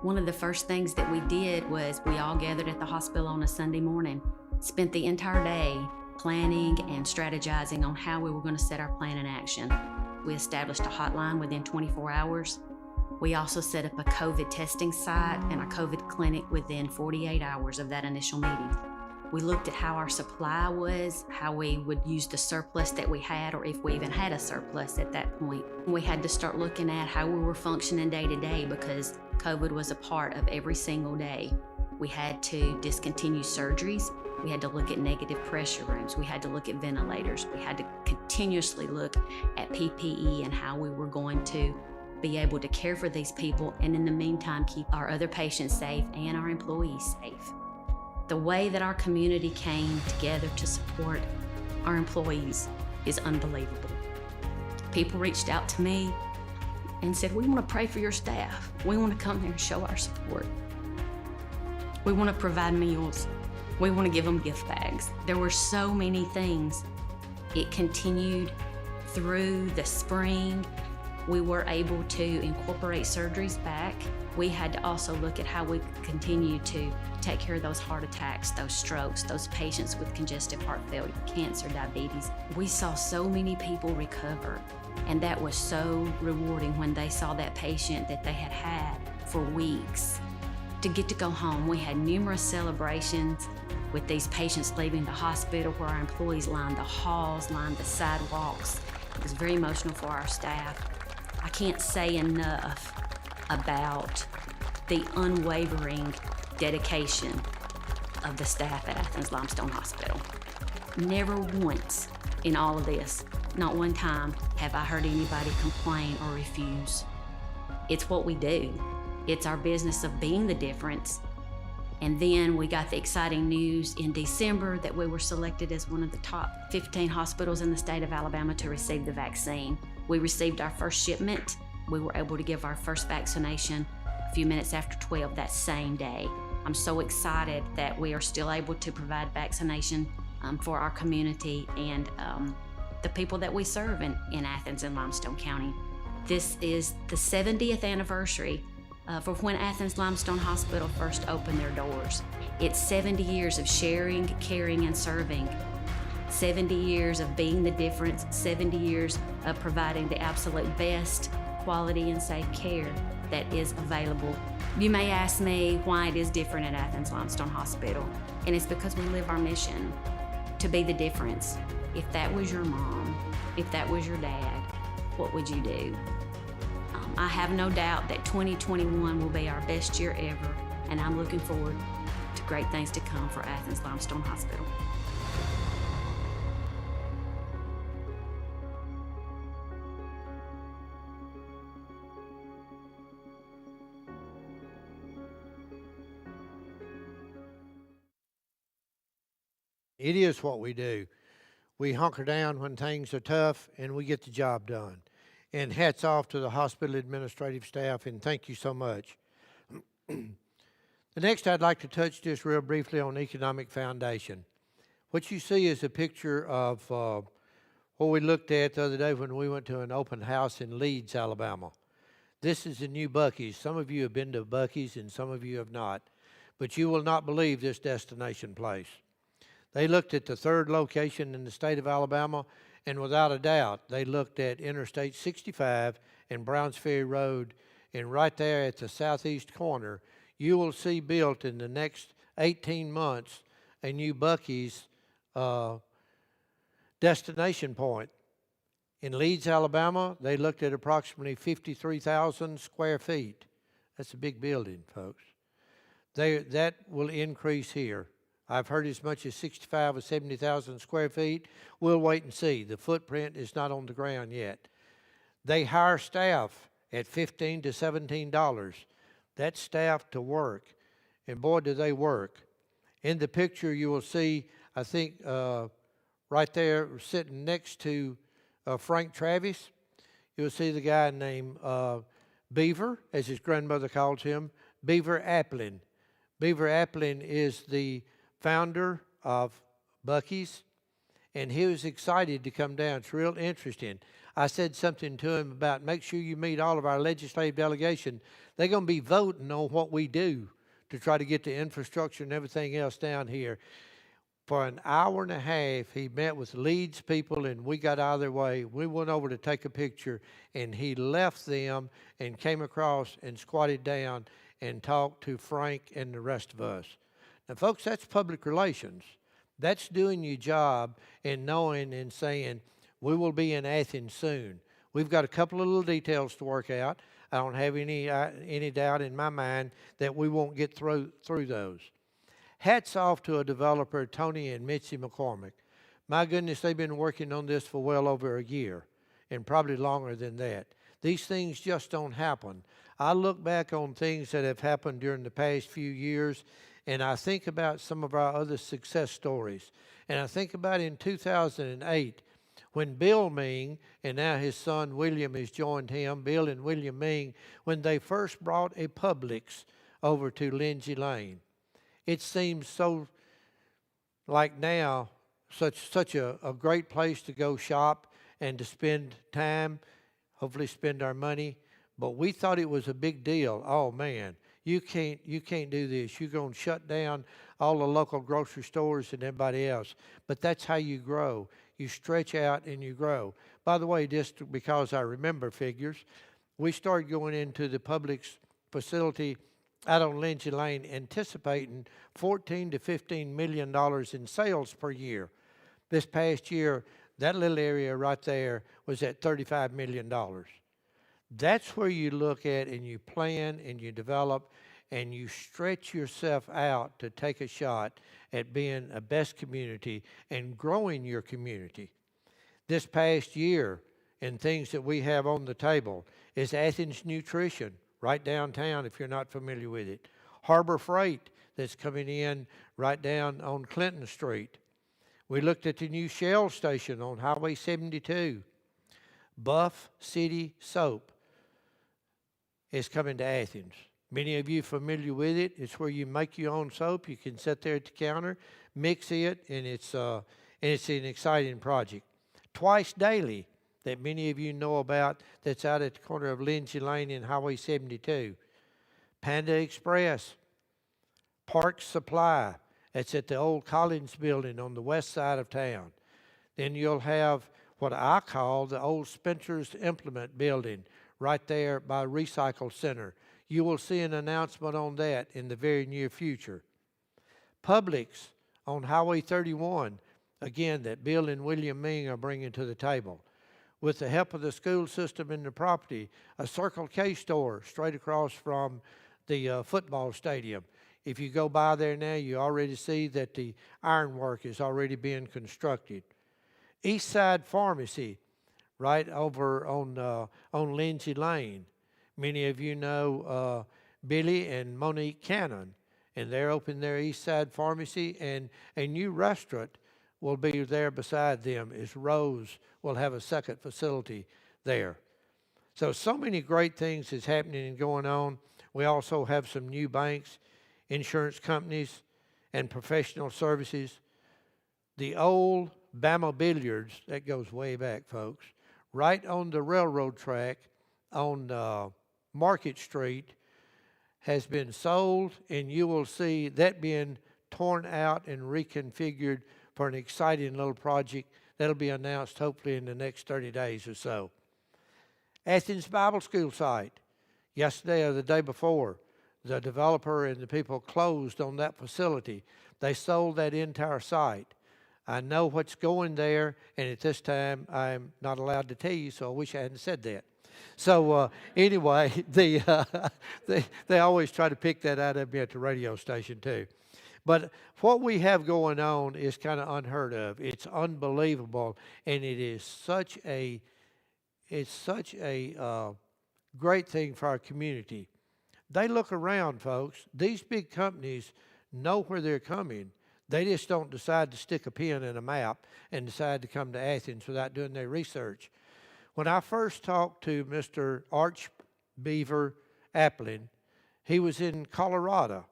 One of the first things that we did was we all gathered at the hospital on a Sunday morning, spent the entire day planning and strategizing on how we were going to set our plan in action. We established a hotline within 24 hours. We also set up a COVID testing site and a COVID clinic within 48 hours of that initial meeting. We looked at how our supply was, how we would use the surplus that we had, or if we even had a surplus at that point. We had to start looking at how we were functioning day to day because COVID was a part of every single day. We had to discontinue surgeries. We had to look at negative pressure rooms. We had to look at ventilators. We had to continuously look at PPE and how we were going to be able to care for these people and in the meantime keep our other patients safe and our employees safe. The way that our community came together to support our employees is unbelievable. People reached out to me and said, we want to pray for your staff. We want to come here and show our support. We want to provide meals. We want to give them gift bags. There were so many things. It continued through the spring. We were able to incorporate surgeries back. We had to also look at how we could continue to take care of those heart attacks, those strokes, those patients with congestive heart failure, cancer, diabetes. We saw so many people recover, and that was so rewarding when they saw that patient that they had had for weeks to get to go home. We had numerous celebrations with these patients leaving the hospital where our employees lined the halls, lined the sidewalks. It was very emotional for our staff. I can't say enough about the unwavering dedication of the staff at Athens Limestone Hospital. Never once in all of this, not one time, have I heard anybody complain or refuse. It's what we do. It's our business of being the difference. And then we got the exciting news in December that we were selected as one of the top 15 hospitals in the state of Alabama to receive the vaccine. We received our first shipment. We were able to give our first vaccination a few minutes after 12 that same day. I'm so excited that we are still able to provide vaccination for our community and the people that we serve in Athens and Limestone County. This is the 70th anniversary for when Athens Limestone Hospital first opened their doors. It's 70 years of sharing, caring, and serving. 70 years of being the difference, 70 years of providing the absolute best quality and safe care that is available. You may ask me why it is different at Athens Limestone Hospital, and it's because we live our mission to be the difference. If that was your mom, if that was your dad, what would you do? I have no doubt that 2021 will be our best year ever, and I'm looking forward to great things to come for Athens Limestone Hospital. It is what we do. We hunker down when things are tough and we get the job done. And hats off to the hospital administrative staff, and thank you so much. The next, I'd like to touch just real briefly on economic foundation. What you see is a picture of what we looked at the other day when we went to an open house in Leeds, Alabama. This is the new Buc-ee's. Some of you have been to Buc-ee's and some of you have not. But you will not believe this destination place. They looked at the third location in the state of Alabama, and without a doubt, they looked at Interstate 65 and Browns Ferry Road, and right there at the southeast corner, you will see built in the next 18 months a new Buc-ee's destination point. In Leeds, Alabama, they looked at approximately 53,000 square feet. That's a big building, folks. That will increase here. I've heard as much as 65 or 70,000 square feet. We'll wait and see. The footprint is not on the ground yet. They hire staff at $15 to $17. That's staff to work. And boy, do they work. In the picture, you will see, I think, right there sitting next to Frank Travis, you'll see the guy named Beaver, as his grandmother calls him, Beaver Applin. Beaver Applin is the founder of Buc-ee's, and he was excited to come down. It's real interesting. I said something to him about make sure you meet all of our legislative delegation. They're going to be voting on what we do to try to get the infrastructure and everything else down here. For an hour and a half, he met with Leeds people, and we got out of their way. We went over to take a picture, and he left them and came across and squatted down and talked to Frank and the rest of us. Now, folks, that's public relations. That's doing your job and knowing and saying, we will be in Athens soon. We've got a couple of little details to work out. I don't have any doubt in my mind that we won't get through those. Hats off to a developer, Tony and Mitzi McCormick. My goodness, they've been working on this for well over a year, and probably longer than that. These things just don't happen. I look back on things that have happened during the past few years, and I think about some of our other success stories. And I think about in 2008, when Bill Ming, and now his son William has joined him, Bill and William Ming, when they first brought a Publix over to Lindsay Lane. It seems so like now such a great place to go shop and to spend time, hopefully spend our money. But we thought it was a big deal. Oh man, you can't do this. You're going to shut down all the local grocery stores and everybody else. But that's how you grow. You stretch out and you grow. By the way, just because I remember figures, we started going into the Publix facility out on Lindsay Lane anticipating $14 to $15 million in sales per year. This past year, that little area right there was at $35 million. That's where you look at and you plan and you develop and you stretch yourself out to take a shot at being a best community and growing your community. This past year, and things that we have on the table, is Athens Nutrition, right downtown if you're not familiar with it. Harbor Freight that's coming in right down on Clinton Street. We looked at the new Shell station on Highway 72. Buff City Soap is coming to Athens. Many of you are familiar with it. It's where you make your own soap. You can sit there at the counter, mix it, and it's an exciting project. Twice Daily, that many of you know about, that's out at the corner of Lindsay Lane and Highway 72. Panda Express, Park Supply, that's at the old Collins building on the west side of town. Then you'll have what I call the old Spencer's Implement building right there by Recycle Center. You will see an announcement on that in the very near future. Publix on Highway 31, again, that Bill and William Ming are bringing to the table. With the help of the school system and the property, a Circle K store straight across from the football stadium. If you go by there now, you already see that the ironwork is already being constructed. East Side Pharmacy, right over on Lindsay Lane. Many of you know Billy and Monique Cannon, and they're opening their East Side Pharmacy, and a new restaurant will be there beside them as Rose will have a second facility there. So many great things is happening and going on. We also have some new banks insurance companies, and professional services. The old Bama Billiards, that goes way back, folks, right on the railroad track on Market Street, has been sold, and you will see that being torn out and reconfigured for an exciting little project that'll be announced hopefully in the next 30 days or so. Athens Bible School site, yesterday or the day before, the developer and the people closed on that facility. They sold that entire site. I know what's going there, and at this time I'm not allowed to tell you, so I wish I hadn't said that. So anyway, they always try to pick that out of me at the radio station too. But what we have going on is kind of unheard of. It's unbelievable, and it is such a great thing for our community. They look around, folks. These big companies know where they're coming. They just don't decide to stick a pin in a map and decide to come to Athens without doing their research. When I first talked to Mr. Arch Beaver Applin, he was in Colorado,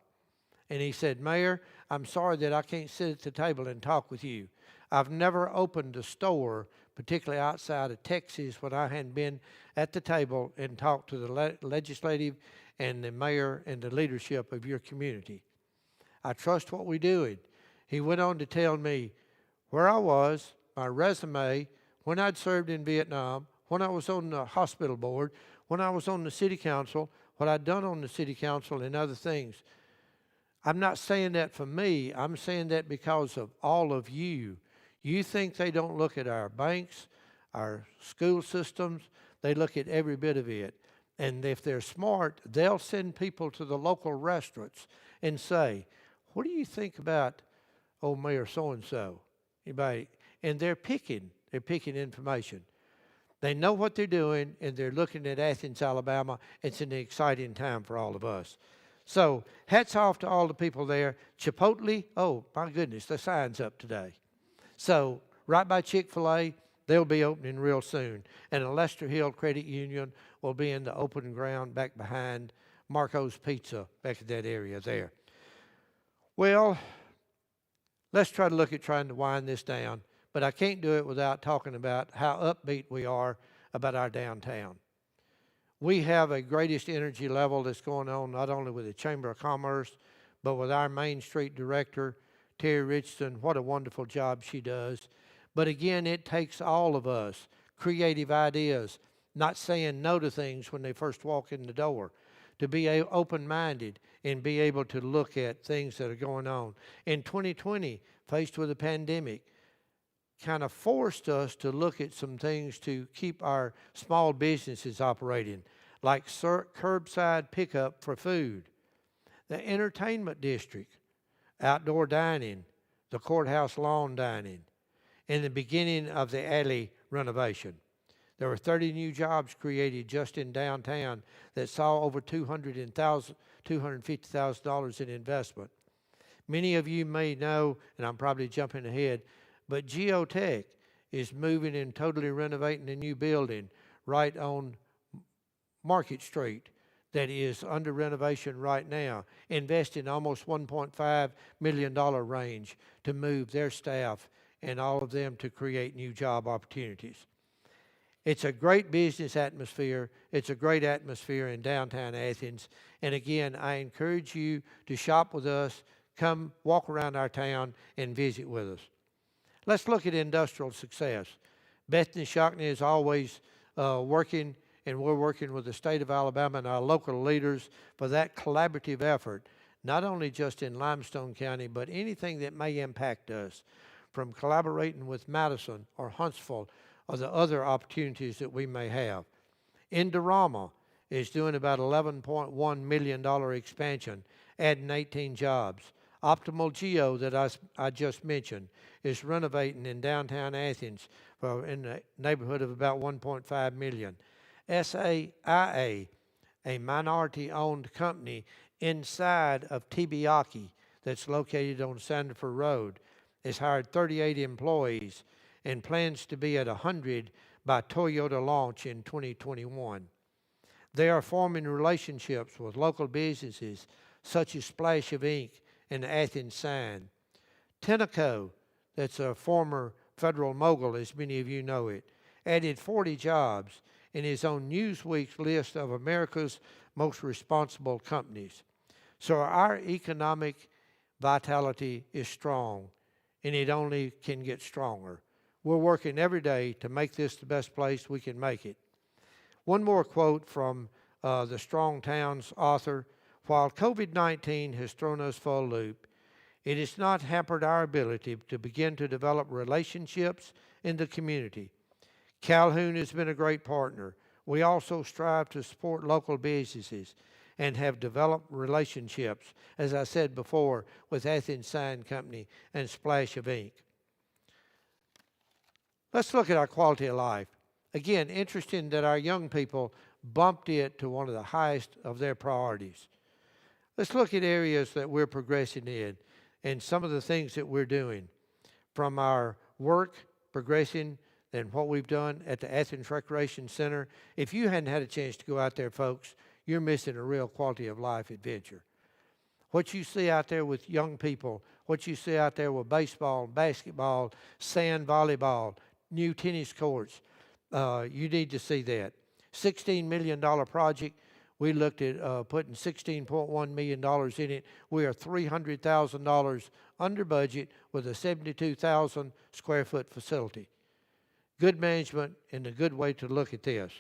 and he said, "Mayor, I'm sorry that I can't sit at the table and talk with you. I've never opened a store, particularly outside of Texas, when I hadn't been at the table and talked to the legislative and the mayor and the leadership of your community. I trust what we're doing." He went on to tell me where I was, my resume, when I'd served in Vietnam, when I was on the hospital board, when I was on the city council, what I'd done on the city council and other things. I'm not saying that for me. I'm saying that because of all of you. You think they don't look at our banks, our school systems. They look at every bit of it. And if they're smart, they'll send people to the local restaurants and say, "What do you think about old Mayor so-and-so?" Anybody? And they're picking information. They know what they're doing, and they're looking at Athens, Alabama. It's an exciting time for all of us. So hats off to all the people there. Chipotle, oh my goodness, the sign's up today. So right by Chick-fil-A, they'll be opening real soon. And the Lester Hill Credit Union will be in the open ground back behind Marco's Pizza, back in that area there. Well, let's try to look at trying to wind this down. But I can't do it without talking about how upbeat we are about our downtown. We have a greatest energy level that's going on not only with the Chamber of Commerce, but with our Main Street director, Terry Richardson. What a wonderful job she does. But again, it takes all of us, creative ideas, not saying no to things when they first walk in the door, to be open-minded and be able to look at things that are going on. In 2020, faced with a pandemic, kind of forced us to look at some things to keep our small businesses operating, like curbside pickup for food, the entertainment district, outdoor dining, the courthouse lawn dining, and the beginning of the alley renovation. There were 30 new jobs created just in downtown that saw over $250,000 in investment. Many of you may know, and I'm probably jumping ahead, but Geotech is moving and totally renovating a new building right on Market Street that is under renovation right now, investing almost $1.5 million range to move their staff and all of them to create new job opportunities. It's a great business atmosphere. It's a great atmosphere in downtown Athens. And again, I encourage you to shop with us, come walk around our town and visit with us. Let's look at industrial success. Bethany Shockney is always working, and we're working with the state of Alabama and our local leaders for that collaborative effort, not only just in Limestone County, but anything that may impact us, from collaborating with Madison or Huntsville or the other opportunities that we may have. Indorama is doing about $11.1 million expansion, adding 18 jobs. Optimal Geo that I just mentioned is renovating in downtown Athens in the neighborhood of about $1.5 million. SAIA, a minority-owned company inside of Tibiaki that's located on Sanderford Road, has hired 38 employees and plans to be at 100 by Toyota launch in 2021. They are forming relationships with local businesses such as Splash of Ink and the Athens sign. Tenneco, that's a former federal mogul, as many of you know it, added 40 jobs and is on Newsweek's list of America's most responsible companies. So our economic vitality is strong, and it only can get stronger. We're working every day to make this the best place we can make it. One more quote from the Strong Towns author. While COVID-19 has thrown us for a loop, it has not hampered our ability to begin to develop relationships in the community. Calhoun has been a great partner. We also strive to support local businesses and have developed relationships, as I said before, with Athens Sign Company and Splash of Ink. Let's look at our quality of life. Again, interesting that our young people bumped it to one of the highest of their priorities. Let's look at areas that we're progressing in and some of the things that we're doing. From our work progressing and what we've done at the Athens Recreation Center. If you hadn't had a chance to go out there, folks, you're missing a real quality of life adventure. What you see out there with young people, what you see out there with baseball, basketball, sand volleyball, new tennis courts, you need to see that. $16 million project. We looked at putting $16.1 million in it. We are $300,000 under budget with a 72,000 square foot facility. Good management and a good way to look at this.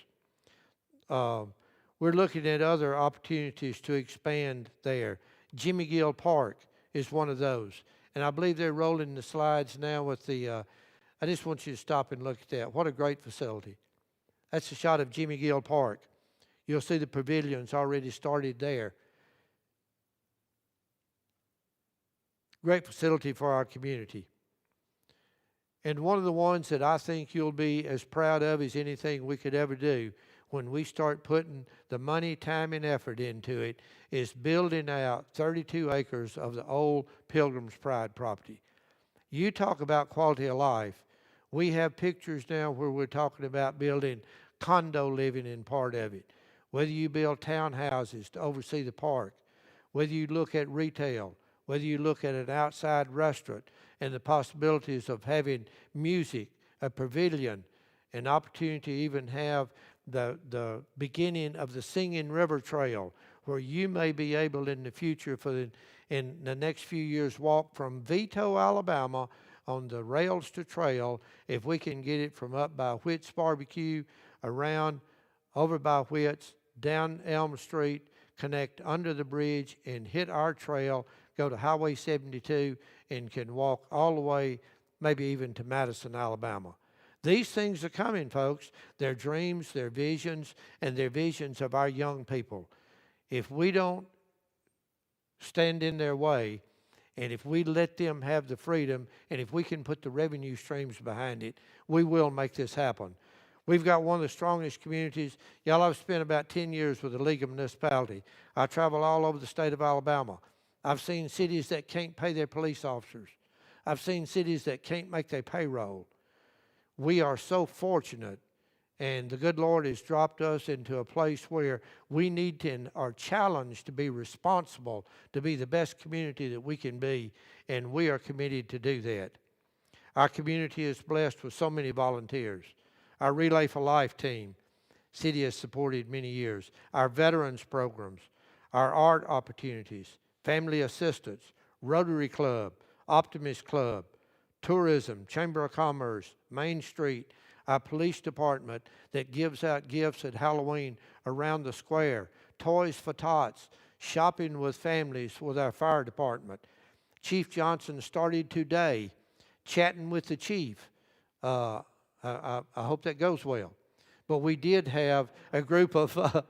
We're looking at other opportunities to expand there. Jimmy Gill Park is one of those. And I believe they're rolling the slides now with the, I just want you to stop and look at that. What a great facility. That's a shot of Jimmy Gill Park. You'll see the pavilions already started there. Great facility for our community. And one of the ones that I think you'll be as proud of as anything we could ever do when we start putting the money, time, and effort into it is building out 32 acres of the old Pilgrim's Pride property. You talk about quality of life. We have pictures now where we're talking about building condo living in part of it. Whether you build townhouses to oversee the park, whether you look at retail, whether you look at an outside restaurant and the possibilities of having music, a pavilion, an opportunity to even have the beginning of the Singing River Trail, where you may be able in the future in the next few years walk from Vito, Alabama on the rails to trail, if we can get it from up by Whit's Barbecue, around over by Whit's, down Elm Street, connect under the bridge and hit our trail, go to Highway 72 and can walk all the way, maybe even to Madison, Alabama. These things are coming, folks. They're dreams, they're visions, and they're visions of our young people. If we don't stand in their way, and if we let them have the freedom, and if we can put the revenue streams behind it, we will make this happen. We've got one of the strongest communities. Y'all, I've spent about 10 years with the League of Municipality. I travel all over the state of Alabama. I've seen cities that can't pay their police officers. I've seen cities that can't make their payroll. We are so fortunate, and the good Lord has dropped us into a place where we need to and are challenged to be responsible, to be the best community that we can be, and we are committed to do that. Our community is blessed with so many volunteers. Our Relay for Life team, city has supported many years. Our veterans programs, our art opportunities, family assistance, Rotary Club, Optimist Club, tourism, Chamber of Commerce, Main Street, our police department that gives out gifts at Halloween around the square, Toys for Tots, shopping with families with our fire department. Chief Johnson started today chatting with the chief. I hope that goes well. But we did have a group of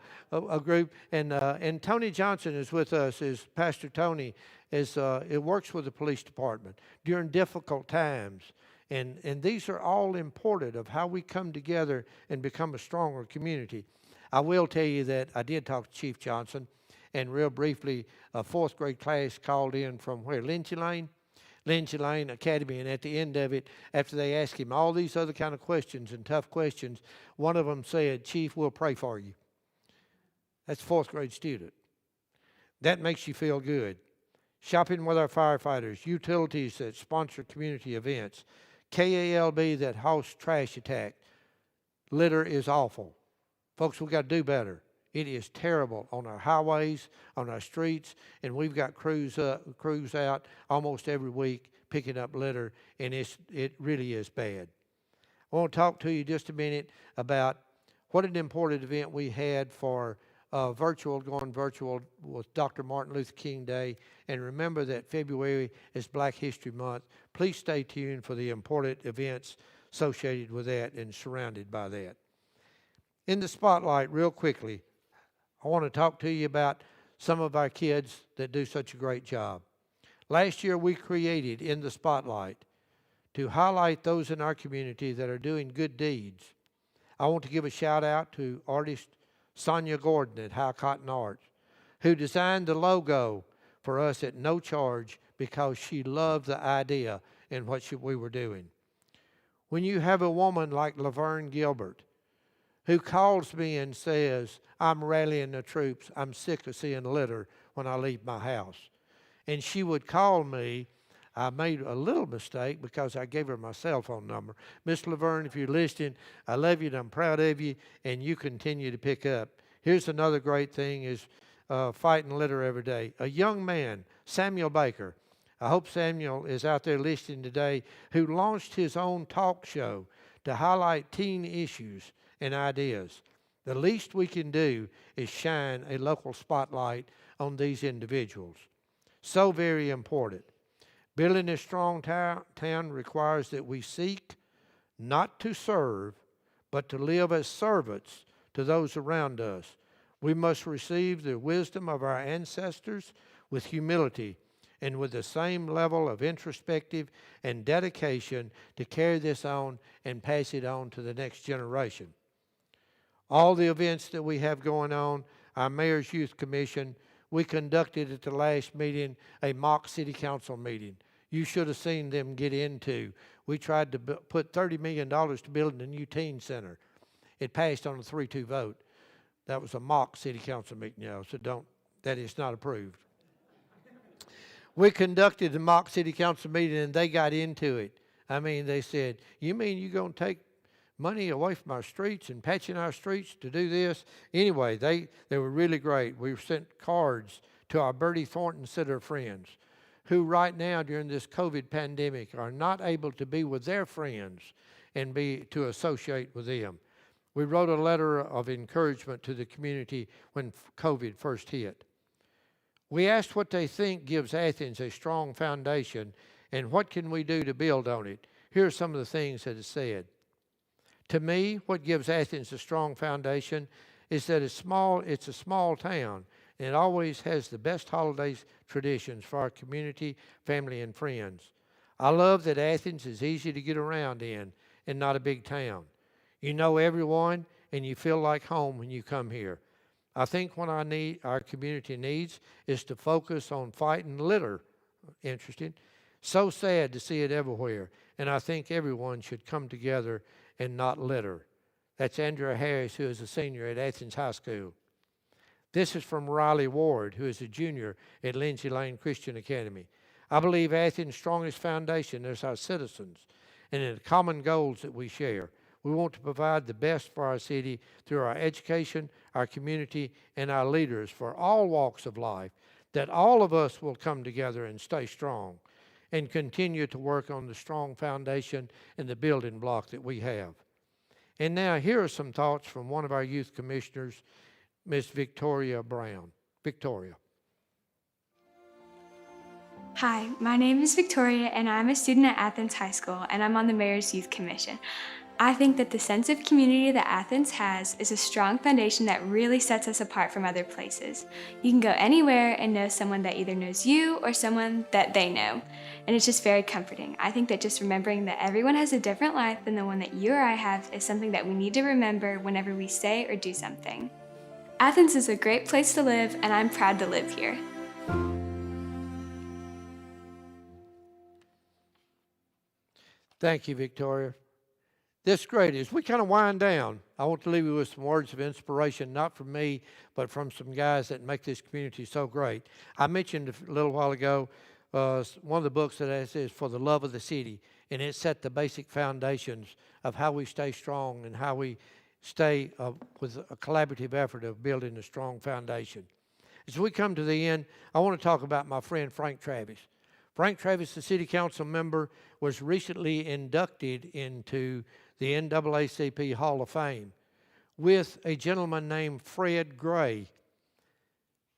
and Tony Johnson is with us. Is Pastor Tony it works with the police department during difficult times, and these are all important of how we come together and become a stronger community. I will tell you that I did talk to Chief Johnson, and real briefly, a fourth grade class called in from where, Lindsay Lane Academy, and at the end of it, after they asked him all these other kind of questions and tough questions, one of them said, "Chief, we'll pray for you." That's a fourth grade student. That makes you feel good. Shopping with our firefighters, utilities that sponsor community events, KALB that hosts trash attack. Litter is awful. Folks, we got to do better. It is terrible on our highways, on our streets, and we've got crews out almost every week picking up litter, and it really is bad. I want to talk to you just a minute about what an important event we had for going virtual with Dr. Martin Luther King Day. And remember that February is Black History Month. Please stay tuned for the important events associated with that and surrounded by that. In the spotlight, real quickly, I want to talk to you about some of our kids that do such a great job. Last year, we created In the Spotlight to highlight those in our community that are doing good deeds. I want to give a shout out to artist Sonia Gordon at High Cotton Arts, who designed the logo for us at no charge because she loved the idea and what we were doing. When you have a woman like Laverne Gilbert, who calls me and says, I'm rallying the troops, I'm sick of seeing litter when I leave my house. And she would call me. I made a little mistake because I gave her my cell phone number. Miss Laverne, if you're listening, I love you and I'm proud of you, and you continue to pick up. Here's another great thing is fighting litter every day. A young man, Samuel Baker, I hope Samuel is out there listening today, who launched his own talk show to highlight teen issues and ideas. The least we can do is shine a local spotlight on these individuals. So very important. Building a strong town requires that we seek not to serve, but to live as servants to those around us. We must receive the wisdom of our ancestors with humility and with the same level of introspective and dedication to carry this on and pass it on to the next generation. All the events that we have going on, our Mayor's Youth Commission, we conducted at the last meeting a mock city council meeting. You should have seen them get into. We tried to put $30 million to build a new teen center. It passed on a 3-2 vote. That was a mock city council meeting, so that is not approved. We conducted the mock city council meeting and they got into it. I mean, they said, you mean you're going to take money away from our streets and patching our streets to do this? Anyway, they were really great. We sent cards to our Bertie Thornton Center friends, who right now during this COVID pandemic are not able to be with their friends and to associate with them. We wrote a letter of encouragement to the community when COVID first hit. We asked what they think gives Athens a strong foundation and what can we do to build on it. Here are some of the things that it said. To me, what gives Athens a strong foundation is that it's a small town, and it always has the best holidays traditions for our community, family, and friends. I love that Athens is easy to get around in and not a big town. You know everyone, and you feel like home when you come here. I think what our community needs is to focus on fighting litter. Interesting. So sad to see it everywhere, and I think everyone should come together and not litter. That's Andrea Harris, who is a senior at Athens High School. This is from Riley Ward, who is a junior at Lindsay Lane Christian Academy. I believe Athens' strongest foundation is our citizens and in the common goals that we share. We want to provide the best for our city through our education, our community, and our leaders for all walks of life, that all of us will come together and stay strong and continue to work on the strong foundation and the building block that we have. And now here are some thoughts from one of our youth commissioners, Miss Victoria Brown. Victoria. Hi, my name is Victoria and I'm a student at Athens High School and I'm on the Mayor's Youth Commission. I think that the sense of community that Athens has is a strong foundation that really sets us apart from other places. You can go anywhere and know someone that either knows you or someone that they know, and it's just very comforting. I think that just remembering that everyone has a different life than the one that you or I have is something that we need to remember whenever we say or do something. Athens is a great place to live, and I'm proud to live here. Thank you, Victoria. this great. As we kind of wind down, I want to leave you with some words of inspiration, not from me, but from some guys that make this community so great. I mentioned a little while ago one of the books that I says For the Love of the City, and it set the basic foundations of how we stay strong and how we stay with a collaborative effort of building a strong foundation. As we come to the end, I want to talk about my friend Frank Travis. Frank Travis, the city council member, was recently inducted into the NAACP Hall of Fame with a gentleman named Fred Gray.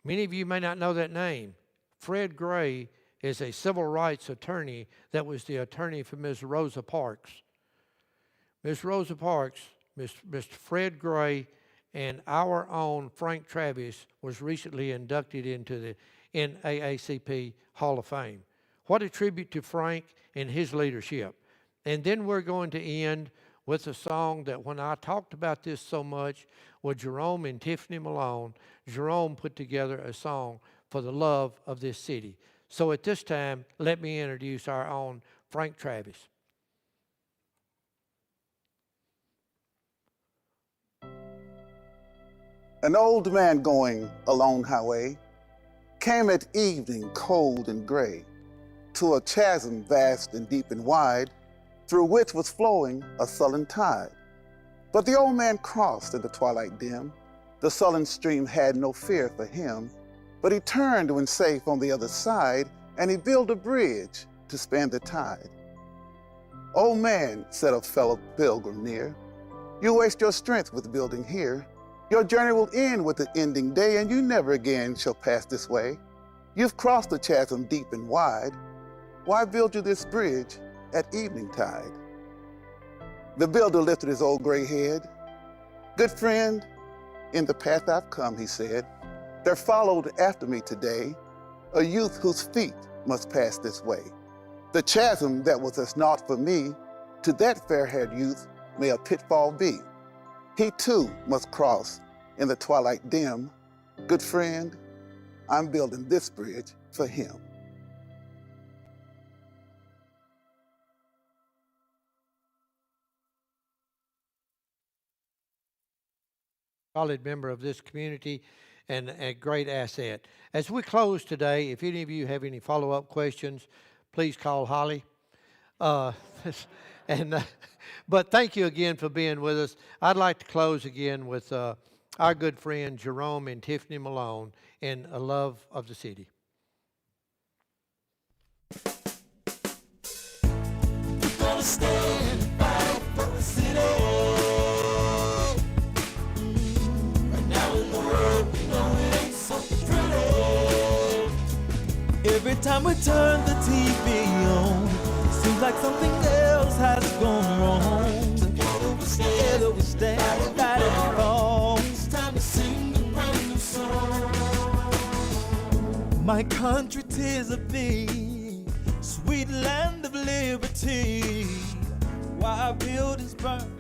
Many of you may not know that name. Fred Gray is a civil rights attorney that was the attorney for Ms. Rosa Parks. Ms. Rosa Parks, Mr. Fred Gray, and our own Frank Travis was recently inducted into the NAACP Hall of Fame. What a tribute to Frank and his leadership. And then we're going to end with a song that when I talked about this so much with Jerome and Tiffany Malone, Jerome put together a song for the love of this city. So at this time, let me introduce our own Frank Travis. An old man going a lone highway came at evening cold and gray to a chasm vast and deep and wide, through which was flowing a sullen tide. But the old man crossed in the twilight dim. The sullen stream had no fear for him, but he turned when safe on the other side, and he built a bridge to span the tide. "Old man," said a fellow pilgrim near, "you waste your strength with building here. Your journey will end with the ending day, and you never again shall pass this way. You've crossed the chasm deep and wide. Why build you this bridge at evening tide?" The builder lifted his old gray head. "Good friend, in the path I've come," he said, "there followed after me today a youth whose feet must pass this way. The chasm that was as naught for me, to that fair-haired youth may a pitfall be. He too must cross in the twilight dim. Good friend, I'm building this bridge for him." Solid member of this community and a great asset. As we close today, if any of you have any follow-up questions, please call Holly. But thank you again for being with us. I'd like to close again with our good friend Jerome and Tiffany Malone in A Love of the City. We're gonna stand and fight for the city. Right now in the world, we know it ain't so pretty. Every time we turn the TV on, it seems like something else has gone wrong. Together we stand, fight it all. It's time to sing a brand new song. My country, 'tis of thee, sweet land of liberty. While buildings burn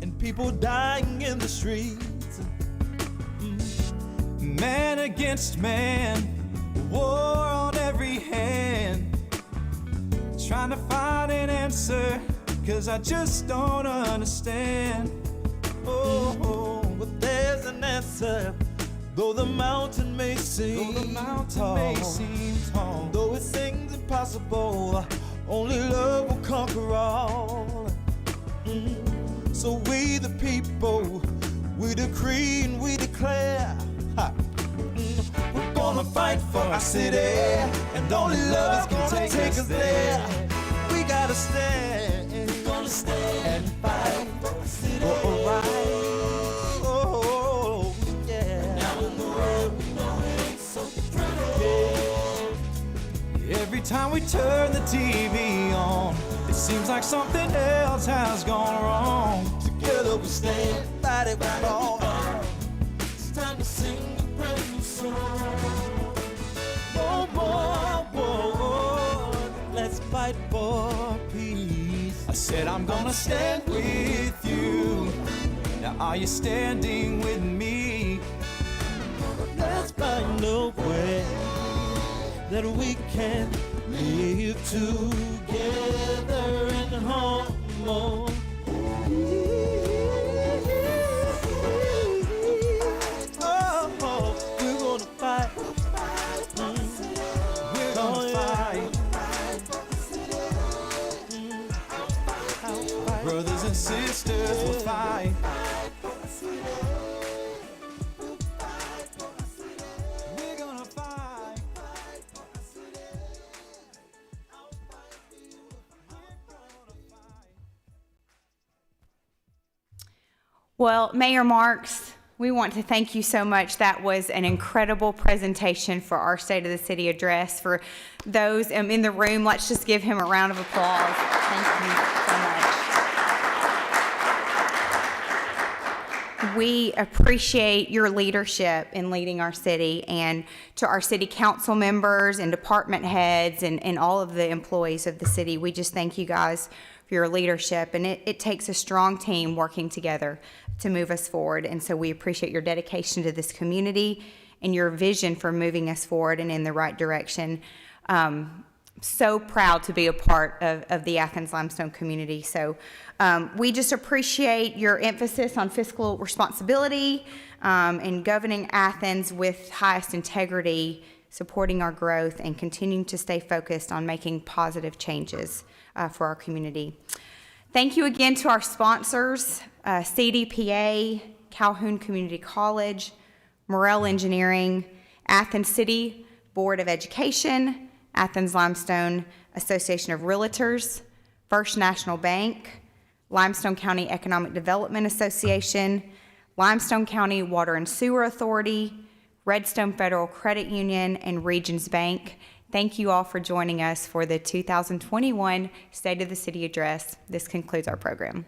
and people dying in the streets. Man against man, war on every hand. Trying to find an answer, 'cause I just don't understand. Oh, but there's an answer, though the mountain may seem tall. Though it seems impossible, only love will conquer all. So we the people, we decree and we declare, we're gonna fight for our city, and only love is gonna take us there. We gotta stand, we're gonna stand and fight for the city. Oh, yeah. Now in the world, we know it ain't so pretty. Every time we turn the TV on, it seems like something else has gone wrong. Together we stand, fight it with all. It's time to sing a brand new song. Whoa, whoa, whoa, let's fight for peace. I said I'm gonna stand with you. Now are you standing with me? Let's find a way that we can live together in harmony. Brothers and sisters will fight. We're gonna fight. Well, Mayor Marks, we want to thank you so much. That was an incredible presentation for our State of the City address. For those in the room, let's just give him a round of applause. Thank you so much. We appreciate your leadership in leading our city, and to our city council members and department heads and all of the employees of the city, we just thank you guys for your leadership. And it takes a strong team working together to move us forward. And so we appreciate your dedication to this community and your vision for moving us forward and in the right direction. So proud to be a part of the Athens Limestone community. So we just appreciate your emphasis on fiscal responsibility and governing Athens with highest integrity, supporting our growth, and continuing to stay focused on making positive changes for our community. Thank you again to our sponsors, CDPA, Calhoun Community College, Morrell Engineering, Athens City Board of Education, Athens Limestone Association of Realtors, First National Bank, Limestone County Economic Development Association, Limestone County Water and Sewer Authority, Redstone Federal Credit Union, and Regions Bank. Thank you all for joining us for the 2021 State of the City Address. This concludes our program.